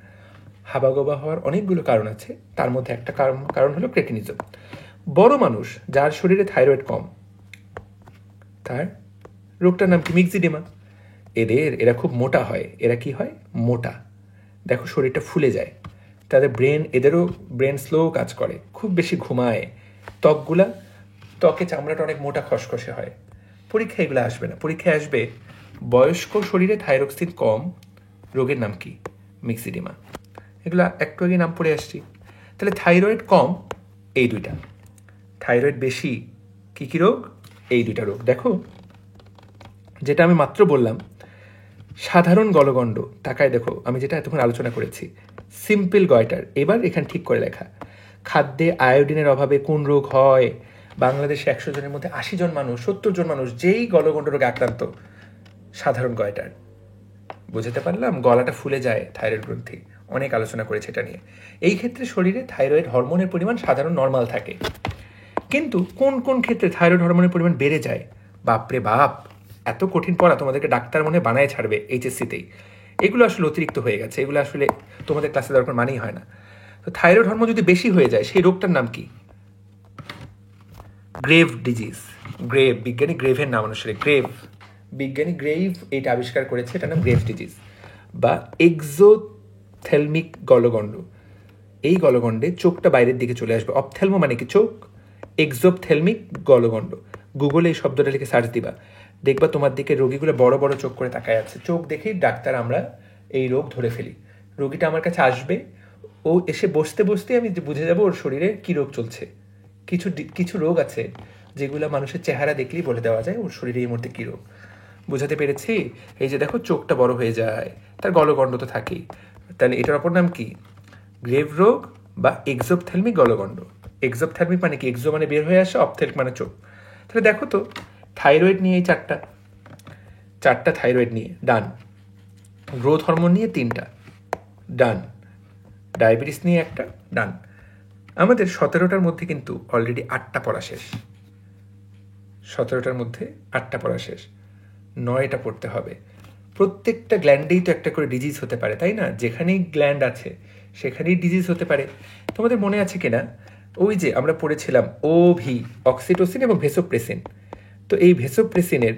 S1: হাবাগোবা হওয়ার অনেকগুলো কারণ আছে, তার মধ্যে একটা কারণ হলো ক্রেটিনিজম। বড় মানুষ যার শরীরে থাইরয়েড কম, তার রোগটার নাম কি? মিক্সিডিমা। এরা খুব মোটা হয়। এরা কি হয়? মোটা। দেখো শরীরটা ফুলে যায়, তাদের এদেরও ব্রেন স্লো কাজ করে, খুব বেশি ঘুমায়, ত্বকে চামড়াটা অনেক মোটা খসখসে হয়। পরীক্ষায় এগুলো আসবে না, পরীক্ষায় আসবে বয়স্ক শরীরে থাইরক্সিন কম, রোগের নাম কি? মিক্সিডিমা। এগুলো একটু আগে নাম পড়ে আসছি। তাহলে থাইরয়েড কম, এই দুইটা। থাইরয়েড বেশি, কি কি রোগ? এই দুইটা রোগ। দেখো যেটা আমি মাত্র বললাম, সাধারণ গলগণ্ড, তাকায় দেখো আমি যেটা এতক্ষণ আলোচনা করেছি, সিম্পল গয়টার। এবার এখানে ঠিক করে লেখা, খাদ্যে আয়োডিনের অভাবে কোন রোগ হয়? বাংলাদেশে 100 জনের মধ্যে 80 জন মানুষ, 70 জন মানুষ যেই গলগণ্ড রোগে আক্রান্ত। সাধারণ গয়টার। বুঝতে পারলাম? গলাটা ফুলে যায়, থাইরয়েড গ্রন্থি। অনেক আলোচনা করেছে এটা নিয়ে। এই ক্ষেত্রে শরীরে থাইরয়েড হরমোনের পরিমাণ সাধারণ নর্মাল থাকে, কিন্তু কোন কোন ক্ষেত্রে থাইরয়েড হরমোনের পরিমাণ বেড়ে যায়? বাপরে বাপ, এত কঠিন পড়া তোমাদেরকে ডাক্তার মনে বানায় ছাড়বে এইচএসসিতেই। এগুলো আসলে অতিরিক্ত হয়ে গেছে, এগুলো আসলে তোমাদের ক্লাসে দরকার মানেই হয় না। তো থাইরয়েড হরমোন যদি বেশি হয়ে যায় সেই রোগটার নাম কি? Grave disease. গ্রেভ, বিজ্ঞানী গ্রেভের নাম অনুসারে গ্রেভ, বিজ্ঞানী গ্রেভ এটা আবিষ্কার করেছে, এটার নাম গ্রেভ ডিজিজ বা এক্সোথেলমিক গলগণ্ড। এই গলগণ্ডে চোখটা বাইরের দিকে চলে আসবে। অপথ্যালমো মানে কি চোখ, এক্সোথেলমিক গলগণ্ড। গুগলে এই শব্দটা লিখে সার্চ দিবা, দেখবা তোমার দিকে রোগীগুলো বড় বড় চোখ করে তাকায় আছে। চোখ দেখেই ডাক্তার আমরা এই রোগ ধরে ফেলি। রোগীটা আমার কাছে আসবে, ও এসে বসতে বসতে আমি বুঝে যাবো ওর শরীরে কী রোগ চলছে। কিছু রোগ আছে যেগুলো মানুষের চেহারা দেখলেই বলে দেওয়া যায় ওর শরীরে এই মুহূর্তে কী রোগ। বোঝাতে পেরেছি? এই যে দেখো চোখটা বড় হয়ে যায়, তার গলগণ্ড তো থাকেই। তাহলে এটার অপর নাম কি? গ্রেভ রোগ বা এক্সোপথ্যালমিক গলগণ্ড। এক্সোপথ্যালমিক মানে কি? এক্সো মানে বের হয়ে আসে, অপথ্যালমিক মানে চোখ। তাহলে দেখো তো, থাইরয়েড নিয়ে এই চারটা থাইরয়েড নিয়ে ডান, গ্রোথ হরমোন নিয়ে 3টা ডান, ডায়াবেটিস নিয়ে 1টা ডান। আমাদের 17টার মধ্যে কিন্তু অলরেডি 8টা পড়া শেষ। 17টার মধ্যে 8টা পড়া শেষ, 9টা পড়তে হবে। প্রত্যেকটা গ্ল্যান্ডেই তো একটা করে ডিজিজ হতে পারে, তাই না? যেখানেই গ্ল্যান্ড আছে সেখানেই ডিজিজ হতে পারে। তোমাদের মনে আছে কিনা, ওই যে আমরা পড়েছিলাম ওভি, অক্সিটোসিন এবং ভেসোপ্রেসিন। তো এই ভেসোপ্রেসিনের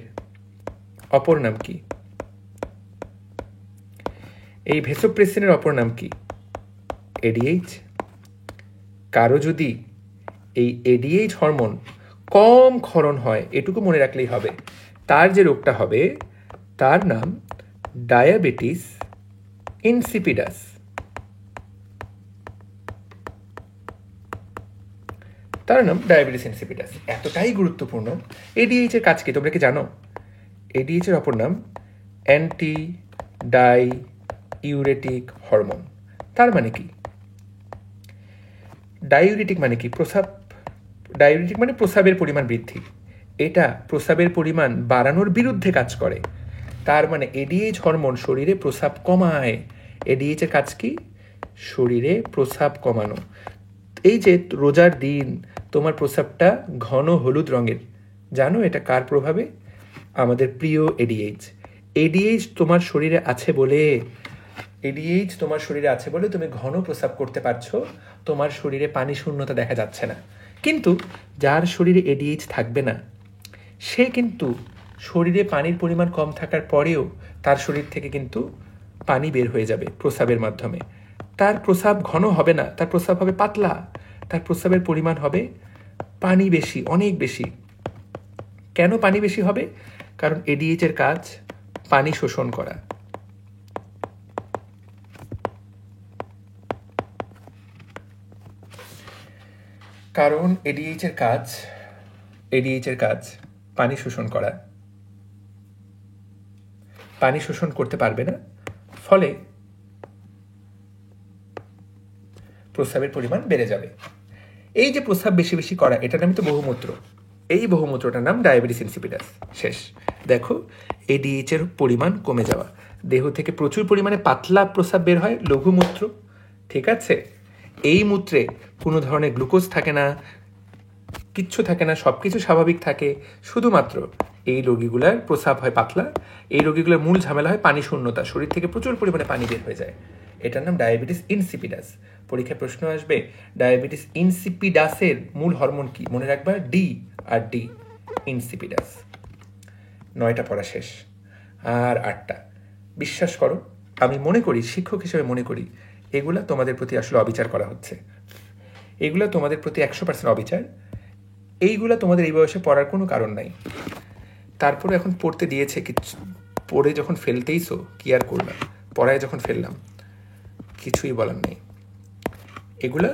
S1: অপর নাম কি? এই ভেসোপ্রেসিনের অপর নাম কি? এডিএইচ। কারো যদি এই এডিএইচ হরমোন কম ক্ষরণ হয়, এটুকু মনে রাখলেই হবে, তার যে রোগটা হবে তার নাম ডায়াবেটিস ইনসিপিডাস। তার নাম ডায়াবেটিস ইনসিপিডাস। এতটাই গুরুত্বপূর্ণ। এডিএইচ এর কাজ কি তোমরা কি জানো? এডিএইচ এর অপর নাম অ্যান্টি ডাইউরেটিক হরমোন। তার মানে কি? ডাইউরেটিক মানে কি? প্রস্রাব। ডাইউরেটিক মানে প্রস্রাবের পরিমাণ বৃদ্ধি। এটা প্রস্রাবের পরিমাণ বাড়ানোর বিরুদ্ধে কাজ করে। তার মানে এডিএইচ হরমোন শরীরে প্রস্রাব কমায়। এডিএইচ এর কাজ কি? শরীরে প্রস্রাব কমানো। এই যে রোজার দিন তোমার প্রস্রাবটা ঘন হলুদ রঙের, জানো এটা কার প্রভাবে? আমাদের প্রিয় এডিএইচ। এডিএইচ তোমার শরীরে আছে বলে, এডিএইচ তোমার শরীরে আছে বলে তুমি ঘন প্রস্রাব করতে পারছো, তোমার শরীরে পানি শূন্যতা দেখা যাচ্ছে না। কিন্তু যার শরীরে এডিএইচ থাকবে না, সে কিন্তু শরীরে পানির পরিমাণ কম থাকার পরেও তার শরীর থেকে কিন্তু পানি বের হয়ে যাবে প্রস্রাবের মাধ্যমে। তার প্রস্রাব ঘন হবে না, তার প্রস্রাব হবে পাতলা, তার প্রস্রাবের পরিমাণ হবে পানি বেশি, অনেক বেশি। কেন পানি বেশি হবে? কারণ এডিএইচ এর কাজ পানি শোষণ করা। কারণ এডিএইচ এর কাজ পানি শোষণ করা। পানি শোষণ করতে পারবে না, ফলে প্রস্রাবের পরিমাণ বেড়ে যাবে। এই যে প্রস্রাব বেশি বেশি করা, এটার নাম তো বহুমূত্র। এই বহুমূত্রটার নাম ডায়াবেটিস ইনসিপিডাস। শেষ। দেখো, এডিএইচ এর পরিমাণ কমে যাওয়া, দেহ থেকে প্রচুর পরিমাণে পাতলা প্রস্রাব বের হয়, লঘুমূত্র। ঠিক আছে? এই মূত্রে কোনো ধরনের গ্লুকোজ থাকে না, কিচ্ছু থাকে না, সব কিছু স্বাভাবিক থাকে। শুধুমাত্র এই রোগীগুলার প্রস্রাব হয় পাতলা। এই রোগীগুলোর মূল ঝামেলা হয় পানি শূন্যতা, শরীর থেকে প্রচুর পরিমাণে পানি বের হয়ে যায়। এটার নাম ডায়াবেটিস ইনসিপিডাস। পরীক্ষায় প্রশ্ন আসবে, ডায়াবেটিস ইনসিপিডাসের মূল হরমোন কি? মনে রাখবা ডি, আর ডি ইনসিপিডাস। 9টা পড়া শেষ, আর 8টা। বিশ্বাস করো, আমি মনে করি, শিক্ষক হিসেবে মনে করি, এগুলা তোমাদের প্রতি আসলে অবিচার করা হচ্ছে। এগুলা তোমাদের প্রতি 100% অবিচার। এইগুলা তোমাদের এই বয়সে পড়ার কোনো কারণ নাই। তারপরে এখন পড়তে দিয়েছে, পড়ে যখন ফেলতেইছো, কি আর করলাম, পড়ায় যখন ফেললাম, কিছুই বলার নেই। এগুলা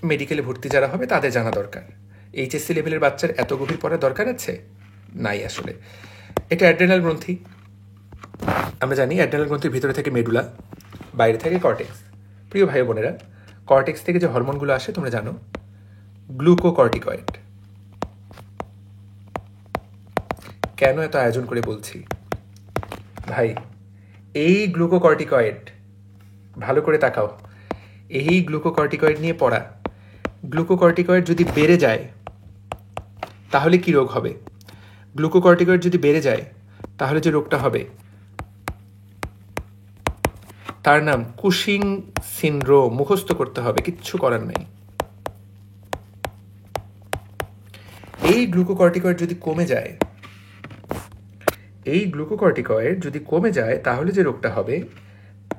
S1: মেডিকেলে ভর্তি যারা হবে তাদের জানা দরকার। এইচএসসি লেভেলের বাচ্চার এত গভীর পড়ার দরকার আছে? নাই আসলে। এটা অ্যাড্রেনাল গ্রন্থি। আমরা জানি অ্যাড্রেনাল গ্রন্থির ভিতরে থেকে মেডুলা, বাইরে থেকে কর্টেক্স। প্রিয় ভাই বোনেরা, কর্টেক্স থেকে যে হরমোনগুলো আসে তোমরা জানো, গ্লুকোকর্টিকয়েড। কেন এত আয়োজন করে বলছি ভাই? এই গ্লুকোকর্টিকয়েড, ভালো করে তাকাও, এই গ্লুকোকর্টিকয়েড নিয়ে পড়া। গ্লুকোকর্টিকয়েড যদি বেড়ে যায় তাহলে কি রোগ হবে? গ্লুকোকর্টিকয়েড যদি বেড়ে যায় তাহলে যে রোগটা হবে তার নাম কুশিং সিনড্রোম। মুখস্থ করতে হবে, কিচ্ছু করার নেই। এই গ্লুকোকর্টিকয়েড যদি কমে যায় তাহলে যে রোগটা হবে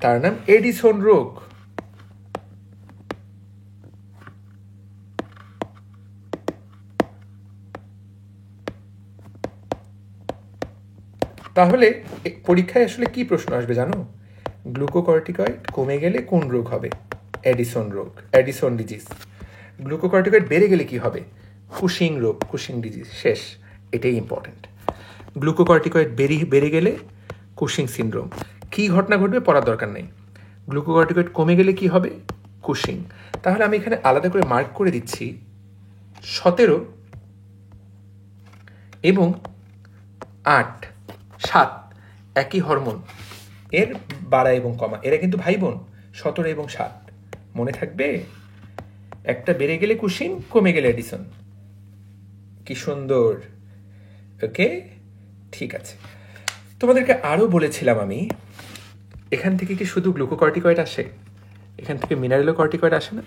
S1: তার নাম এডিসন রোগ। তাহলে পরীক্ষায় আসলে কি প্রশ্ন আসবে জানো? গ্লুকোকর্টিকয়েড কমে গেলে কোন রোগ হবে? এডিসন রোগ, এডিসন ডিজিজ। গ্লুকোকর্টিকয়েড বেড়ে গেলে কি হবে? কুশিং রোগ, কুশিং ডিজিজ। শেষ, এটাই ইম্পর্টেন্ট। গ্লুকোকর্টিকয়েড বেড়ে গেলে কুশিং সিনড্রোম। কি ঘটনা ঘটবে পড়ার দরকার নেই। গ্লুকোকর্টিকয়েড কমে গেলে কি হবে? কুশিং। তাহলে আমি এখানে আলাদা করে মার্ক করে দিচ্ছি 17 এবং 8, 7 একই হরমোন, এর বাড়া এবং কমা, এরা কিন্তু ভাই বোন। 17 এবং 7 মনে থাকবে। একটা বেড়ে গেলে কুশিং, কমে গেলে এডিসন। কি সুন্দর। ওকে, ঠিক আছে। তোমাদেরকে আরও বলেছিলাম আমি, এখান থেকে কি শুধু গ্লুকোকর্টিকয়েড আসে? এখান থেকে মিনারেলোকর্টিকয়েড আসে না?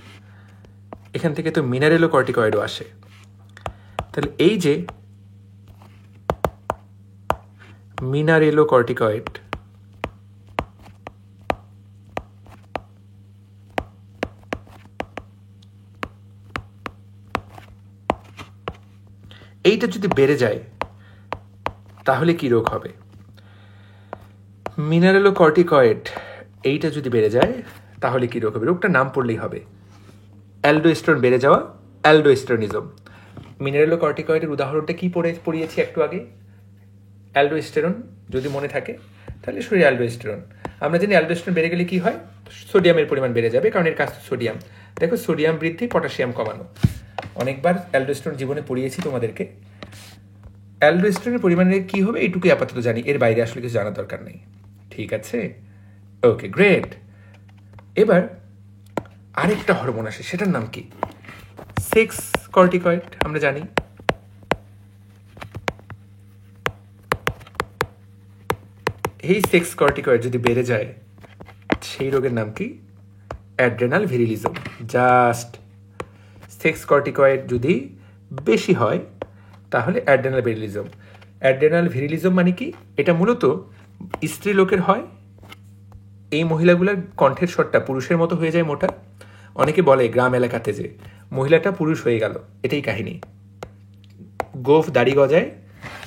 S1: এখান থেকে তো মিনারেলোকর্টিকয়েডও আসে। তাহলে এই যে মিনারেলোকর্টিকয়েড, এইটা যদি বেড়ে যায় তাহলে কি রোগ হবে? মিনারেলোকর্টিকয়েড এইটা যদি বেড়ে যায় তাহলে কি রোগ হবে? রোগটার নাম পড়লেই হবে, অ্যালডোস্টেরন বেড়ে যাওয়া, অ্যালডোস্টেরনিজম। মিনারেলোকর্টিকয়েডের উদাহরণটা কি পড়িয়েছি একটু আগে? অ্যালডোস্টেরন, যদি মনে থাকে তাহলে শরীরে অ্যালডোস্টেরন। আমরা জানি অ্যালডোস্টেরন বেড়ে গেলে কি হয়? সোডিয়ামের পরিমাণ বেড়ে যাবে, কারণ এর কাজ সোডিয়াম। দেখো, সোডিয়াম বৃদ্ধি, পটাশিয়াম কমানো। অনেকবার অ্যালডোস্টেরন জীবনে পড়িয়েছি তোমাদেরকে। অ্যালডোস্টেরনের পরিমাণের কি হবে এইটুকুই আপাতত জানি, এর বাইরে আসলে কিছু জানার দরকার নেই। ঠিক আছে, ওকে, গ্রেট। এবার আরেকটা হরমোন আসে, সেটার নাম কি? Sex corticoid. আমরা জানি এই সেক্স কর্টিকয়েড যদি বেড়ে যায় সেই রোগের নাম কি? অ্যাড্রেনাল ভিরিলিজম। জাস্ট সেক্স কর্টিকয়েড যদি বেশি হয় তাহলে অ্যাড্রেনাল ভিরিলিজম। অ্যাড্রেনাল ভিরিলিজম মানে কি? এটা মূলত স্ত্রী লোকের হয়। এই মহিলাগুলোর কণ্ঠের স্বরটা পুরুষের মতো হয়ে যায়, মোটা। অনেকে বলে গ্রাম এলাকাতে যে মহিলাটা পুরুষ হয়ে গেল, এটাই কাহিনী। গোফ দাড়ি গজায়।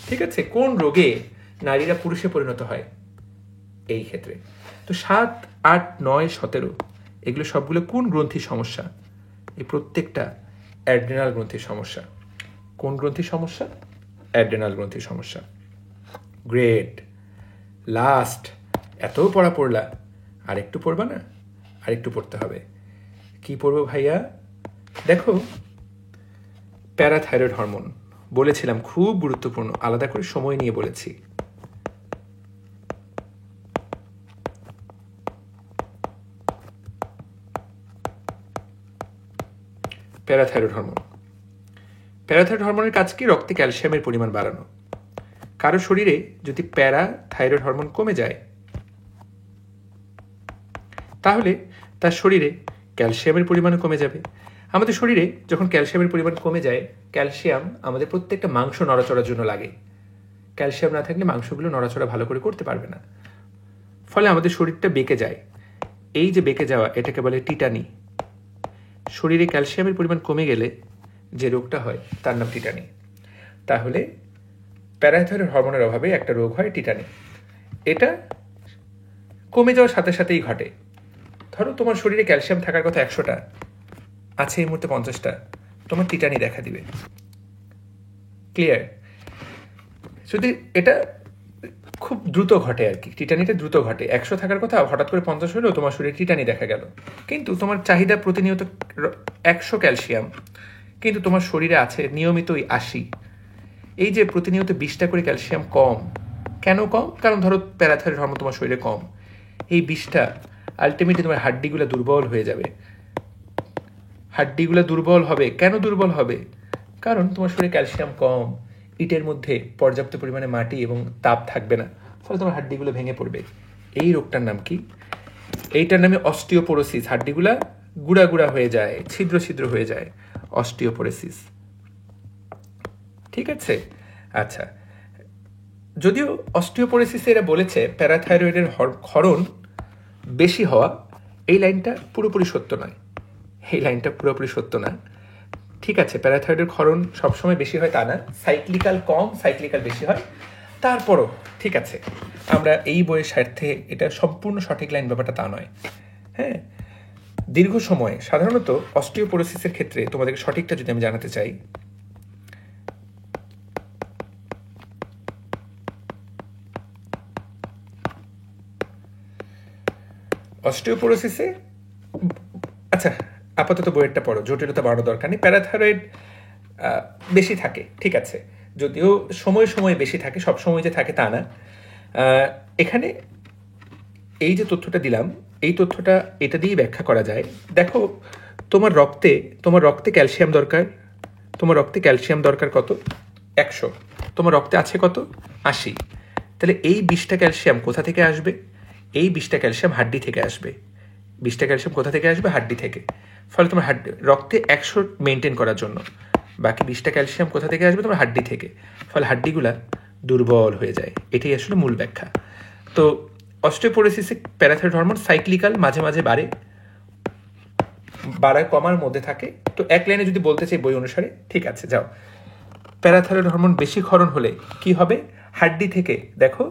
S1: ঠিক আছে, কোন রোগে নারীরা পুরুষে পরিণত হয়? এই ক্ষেত্রে। তো 7, 8, 9, 17 এগুলো সবগুলো কোন গ্রন্থির সমস্যা? এই প্রত্যেকটা অ্যাড্রেনাল গ্রন্থির সমস্যা। কোন গ্রন্থির সমস্যা? অ্যাড্রেনাল গ্রন্থির সমস্যা। গ্রেট। লাস্ট, এত পড়া পড়লা, আর একটু পড়বা না? আর একটু পড়তে হবে। কি পড়বো ভাইয়া? দেখো, প্যারাথাইরয়েড হরমোন বলেছিলাম খুব গুরুত্বপূর্ণ, আলাদা করে সময় নিয়ে বলেছি। Parathyroid hormone. প্যারাথাইরয়েড হরমোনের কাজ কি? রক্তে ক্যালসিয়ামের পরিমাণ বাড়ানো। কারো শরীরে যদি প্যারাথাইরয়েড হরমোন কমে যায় তাহলে তার শরীরে ক্যালসিয়ামের পরিমাণও কমে যাবে। আমাদের শরীরে যখন ক্যালসিয়ামের পরিমাণ কমে যায়, ক্যালসিয়াম আমাদের প্রত্যেকটা মাংস নড়াচড়ার জন্য লাগে। ক্যালসিয়াম না থাকলে মাংসগুলো নড়াচড়া ভালো করে করতে পারবে না, ফলে আমাদের শরীরটা বেঁকে যায়। এই যে বেঁকে যাওয়া, এটাকে বলে টিটানি। শরীরে ক্যালসিয়ামের পরিমাণ কমে গেলে যে রোগটা হয় তার নাম টিটানি। তাহলে প্যারাথাইরয়েড হরমোনের অভাবে একটা রোগ হয় টিটানি। এটা কমে যাওয়ার সাথে সাথেই ঘটে। ধরো তোমার শরীরে ক্যালসিয়াম থাকার কথা 100টা, আছে এই মুহূর্তে 50টা, তোমার টিটানি দেখা দিবে। ক্লিয়ার? যদি এটা খুব দ্রুত ঘটে আর কি, টিটানিটা দ্রুত ঘটে। 100 থাকার কথা হঠাৎ করে 50 হলেও তোমার শরীরে টিটানি দেখা গেল। কিন্তু তোমার চাহিদা প্রতিনিয়ত 100 ক্যালসিয়াম, কিন্তু তোমার শরীরে আছে নিয়মিতই 80। এই যে প্রতিনিয়ত 20টা করে ক্যালসিয়াম কম, কেন কম? কারণ ধরো প্যারাথাইরয়েড হরমোন তোমার শরীরে কম, এই 20টা আলটিমেটলি তোমার হাড্ডিগুলো দুর্বল হয়ে যাবে। হাড্ডিগুলো দুর্বল হবে। কেন দুর্বল হবে? কারণ তোমার শরীরে ক্যালসিয়াম কম, ইটের মধ্যে পর্যাপ্ত পরিমাণে মাটি এবং তাপ থাকবে না, ফলে তোমার হাড্ডিগুলো ভেঙে পড়বে। এই রোগটার নাম কি? এইটার নামে অস্টিওপোরোসিস। হাড্ডিগুলা গুঁড়া গুঁড়া হয়ে যায়, ছিদ্র ছিদ্র হয়ে যায়, অস্টিওপোরোসিস। ঠিক আছে। আচ্ছা, যদিও অস্টিওপোরোসিসে এরা বলেছে প্যারাথাইরয়েডের ক্ষরণ বেশি হওয়া, এই লাইনটা পুরোপুরি সত্য নয়, এই লাইনটা পুরোপুরি সত্য না। ঠিক আছে, প্যারাথাইরয়েডের ক্ষরণ সবসময় বেশি হয় তা না, সাইক্লিক্যাল কম, সাইক্লিক্যাল বেশি হয়। তারপরও ঠিক আছে, আমরা এই বইয়ের স্বার্থে এটা সম্পূর্ণ সঠিক লাইন ব্যাপারটা তা নয়। হ্যাঁ, দীর্ঘ সময় সাধারণত অস্টিওপোরোসিসের ক্ষেত্রে তোমাদেরকে সঠিকটা যদি আমি জানাতে চাই, অস্টিওপোরোসিসে আচ্ছা আপাতত বইয়েরটা পড়ো, জটিলতা বাড়ানো দরকার নেই। প্যারাথাইরয়েড বেশি থাকে, ঠিক আছে, যদিও সময় সময় বেশি থাকে, সব সময় যে থাকে তা না। এখানে এই যে তথ্যটা দিলাম, এই তথ্যটা এটা দিয়েই ব্যাখ্যা করা যায়। দেখো, তোমার রক্তে ক্যালসিয়াম দরকার, তোমার রক্তে ক্যালসিয়াম দরকার কত? 100। তোমার রক্তে আছে কত? 80। তাহলে এই 20টা ক্যালসিয়াম কোথা থেকে আসবে? এই 20টা ক্যালসিয়াম হাড্ডি থেকে আসবে। 20টা ক্যালসিয়াম কোথা থেকে আসবে? হাড্ডি থেকে। ফলে তোমার রক্তে 100 মেনটেন করার জন্য বাকি 20টা ক্যালসিয়াম কোথা থেকে আসবে? তোমার হাড্ডি থেকে। ফলে হাড্ডিগুলা দুর্বল হয়ে যায়। এটাই আসলে মূল ব্যাখ্যা। তো অস্টিওপোরোসিসে প্যারাথাইরয়েড হরমোন সাইক্লিক্যাল, মাঝে মাঝে বাড়ায় কমার মধ্যে থাকে। তো এক লাইনে যদি বলতে চাই বই অনুসারে, ঠিক আছে যাও, প্যারাথাইরয়েড হরমোন বেশি ক্ষরণ হলে কি হবে? হাড্ডি থেকে, দেখো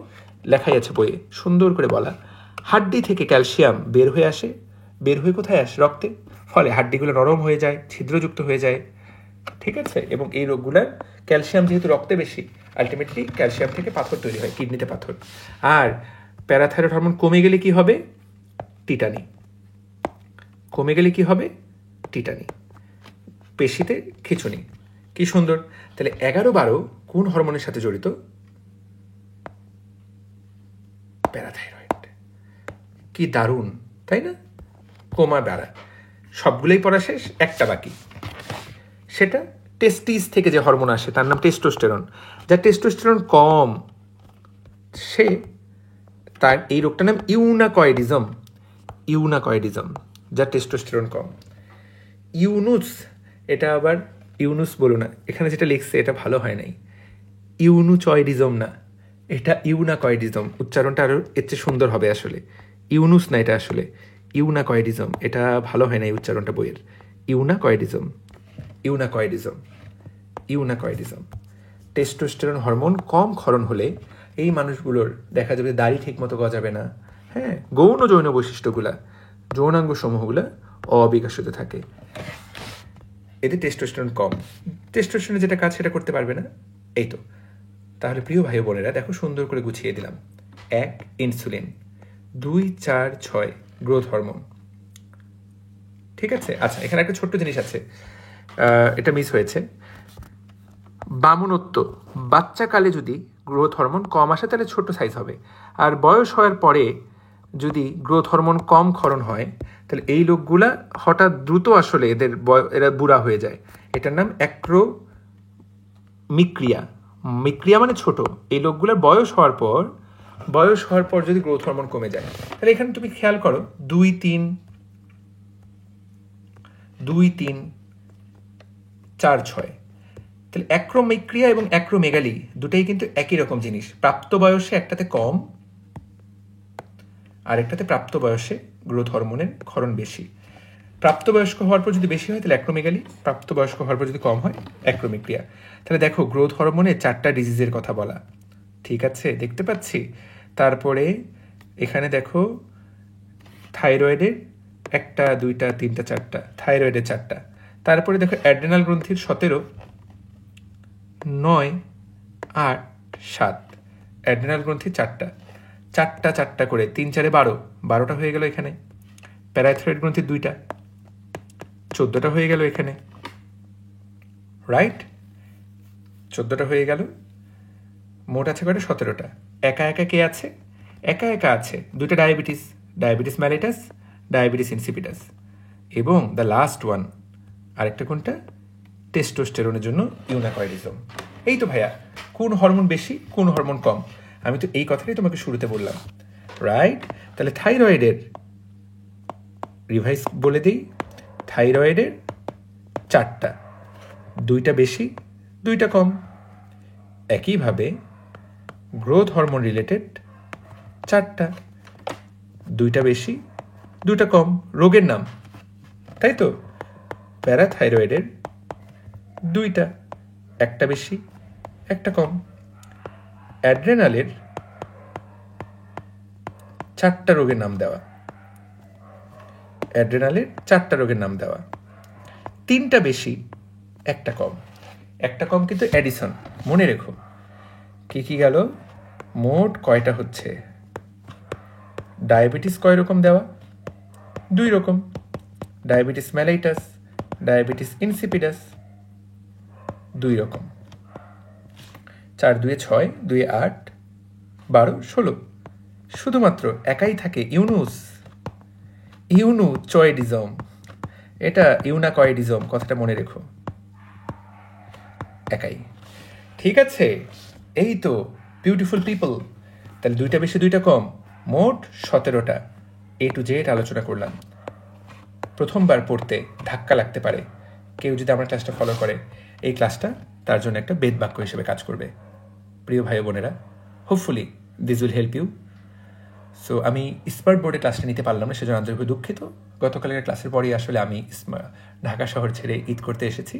S1: লেখাই আছে বইয়ে, সুন্দর করে বলা, হাড্ডি থেকে ক্যালসিয়াম বের হয়ে আসে। বের হয়ে কোথায় আসে? রক্তে। ফলে হাড্ডিগুলো নরম হয়ে যায়, ছিদ্রযুক্ত হয়ে যায়, ঠিক আছে। এবং এই রোগগুলার ক্যালসিয়াম যেহেতু রক্তে বেশি, আলটিমেটলি ক্যালসিয়াম থেকে পাথর তৈরি হয়, কিডনিতে পাথর। আর প্যারাথাইরয়েড হরমোন কমে গেলে কি হবে? টিটানি। কমে গেলে কি হবে? টিটানি, পেশিতে খিঁচুনি। কি সুন্দর! তাহলে 11-12 কোন হরমোনের সাথে জড়িত? প্যারাথাইরয়েড। কি দারুণ, তাই না? কমা বাড়া সবগুলোই পড়া শেষ, একটা বাকি। সেটা টেস্টিস থেকে যে হরমোন আসে তার নাম টেস্টোস্টেরন। যার টেস্টোস্টেরন কম, সে তার এই রোগটার নাম ইউনাকয়েডিজম। ইউনাকয়েডিজম, যার টেস্টোস্টেরন কম। ইউনুস, এটা আবার ইউনুস বলো না, এখানে যেটা লিখছে এটা ভালো হয় নাই, ইউনুচয়েডিজম না, এটা ইউনাকয়েডিজম। উচ্চারণটা আরও এর চেয়ে সুন্দর হবে আসলে। ইউনুস না, এটা আসলে ইউনাকয়েডিজম। এটা ভালো হয় না এই উচ্চারণটা বইয়ের। ইউনাকয়েডিজম, ইউনাকয়েডিজম, ইউনাকয়েডিজম। টেস্টোস্টেরন হরমোন কম ক্ষরণ হলে এই মানুষগুলোর দেখা যাবে দাড়ি ঠিক মতো গজাবে না। হ্যাঁ, গৌণ যৌন বৈশিষ্ট্যগুলা, যৌনাঙ্গ সমূহগুলা অবিকশিত থাকে। এদের টেস্টোস্টেরন কম, টেস্টোস্টেরনের যেটা কাজ সেটা করতে পারবে না। এই তো। তাহলে প্রিয় ভাই বোনেরা, দেখো সুন্দর করে গুছিয়ে দিলাম। 1 ইনসুলিন, 2 4 6 গ্রোথ হরমোন, ঠিক আছে। আচ্ছা, এখানে একটা ছোট্ট জিনিস আছে, এটা মিস হয়েছে। বামনত্ব, বাচ্চাকালে যদি গ্রোথ হরমোন কম আসে তাহলে ছোট সাইজ হবে, আর বয়স হওয়ার পরে যদি গ্রোথ হরমোন কম ক্ষরণ হয় তাহলে এই লোকগুলা হঠাৎ দ্রুত আসলে এরা বুড়া হয়ে যায়। এটার নাম অ্যাক্রোমিক্রিয়া। মিক্রিয়া মানে ছোট। এই লোকগুলোর বয়স হওয়ার পর যদি গ্রোথ হরমোন কমে যায়, তাহলে এখানে তুমি খেয়াল করো 2 3 4 6, তাহলে অ্যাক্রোমিক্রিয়া এবং অ্যাক্রোমেগালি দুটাই কিন্তু একই রকম জিনিস। প্রাপ্ত বয়সে একটাতে কম, আর একটাতে প্রাপ্ত বয়সে গ্রোথ হরমোনের ক্ষরণ বেশি। প্রাপ্তবয়স্ক হওয়ার পর যদি বেশি হয় তাহলে অ্যাক্রোমেগালি, প্রাপ্তবয়স্ক হওয়ার পর যদি কম হয় অ্যাক্রোমিক্রিয়া। তাহলে দেখো গ্রোথ হরমোনে 4টা ডিজিজের কথা বলা, ঠিক আছে, দেখতে পাচ্ছি। তারপরে এখানে দেখো থাইরয়েডের 1টা 2টা 3টা 4টা, থাইরয়েডের 4টা। তারপরে দেখো অ্যাড্রেনাল গ্রন্থির 17, 9 8 7, অ্যাড্রেনাল গ্রন্থির 4টা করে 3 4 12, 12টা হয়ে গেল এখানে। প্যারাথাইরয়েড গ্রন্থির 2টা, 14টা হয়ে গেল এখানে, রাইট? 14টা হয়ে গেল। মোট আছে কয়টা? 17টা। একা একা কে আছে? একা একা আছে 2টা ডায়াবেটিস ম্যালিটাস, ডায়াবেটিস ইনসিপিটাস, এবং দ্য লাস্ট ওয়ান আরেকটা কোনটা? টেস্টোস্টেরনের জন্য ইউনাকয়েডিজম। এই তো ভাইয়া, কোন হরমোন বেশি কোন হরমোন কম, আমি তো এই কথাটাই তোমাকে শুরুতে বললাম, রাইট? তাহলে থাইরয়েডের রিভাইজ বলে দিই, থাইরয়েডের 4টা, 2টা বেশি 2টা কম, একইভাবে গ্রোথ হরমোন রিলেটেড 4টা, 2টা বেশি 2টা কম রোগের নাম, তাই তো? প্যারাথাইরয়েডের 2টা, 1টা বেশি 1টা কম। অ্যাড্রেনালের 4টা রোগের নাম দেওয়া, অ্যাড্রেনালের 4টা রোগের নাম দেওয়া, 3টা বেশি 1টা কম। 1টা কম কিন্তু অ্যাডিশন, মনে রেখো। কি গেল? মোট কয়টা হচ্ছে? ডায়াবেটিস কয় রকম দেওয়া? 2 রকম, ডায়াবেটিস মেলাইটাস, ডায়াবেটিস ইনসিপিডাস, 2 রকম। 4 2 6, 2 8, 12 16। শুধুমাত্র একাই থাকে ইউনুচয়েডিজম। এটা ইউনাকয়েডিজম, কথাটা মনে রেখো। একাই, ঠিক আছে? এই তো বিউটিফুল পিপল। তাহলে 2টা বেশি 2টা কম, মোট 17টা A to Z আলোচনা করলাম। প্রথমবার পড়তে ধাক্কা লাগতে পারে, কেউ যদি আমার ক্লাসটা ফলো করে, এই ক্লাসটা তার জন্য একটা বেদ বাক্য হিসেবে কাজ করবে। প্রিয় ভাই বোনেরা, hopefully this will help you. So আমি স্মার্ট বোর্ডে ক্লাসটা নিতে পারলাম না, সেজন্য আন্তরিকভাবে দুঃখিত। গতকালের ক্লাসের পরেই আসলে আমি ঢাকা শহর ছেড়ে ঈদ করতে এসেছি,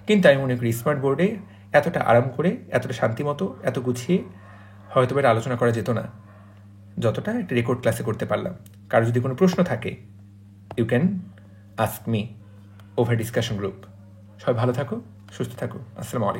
S1: কিন্তু আমি মনে করি স্মার্ট বোর্ডে এতটা আরাম করে, এতটা শান্তিমতো, এত গুছিয়ে হয়তো এটা আলোচনা করা যেত না, যতটা একটা রেকর্ড ক্লাসে করতে পারলাম। কারো যদি কোনো প্রশ্ন থাকে, you can ask me over discussion group. সবাই ভালো থাকো, সুস্থ থাকো। আসসালামু আলাইকুম।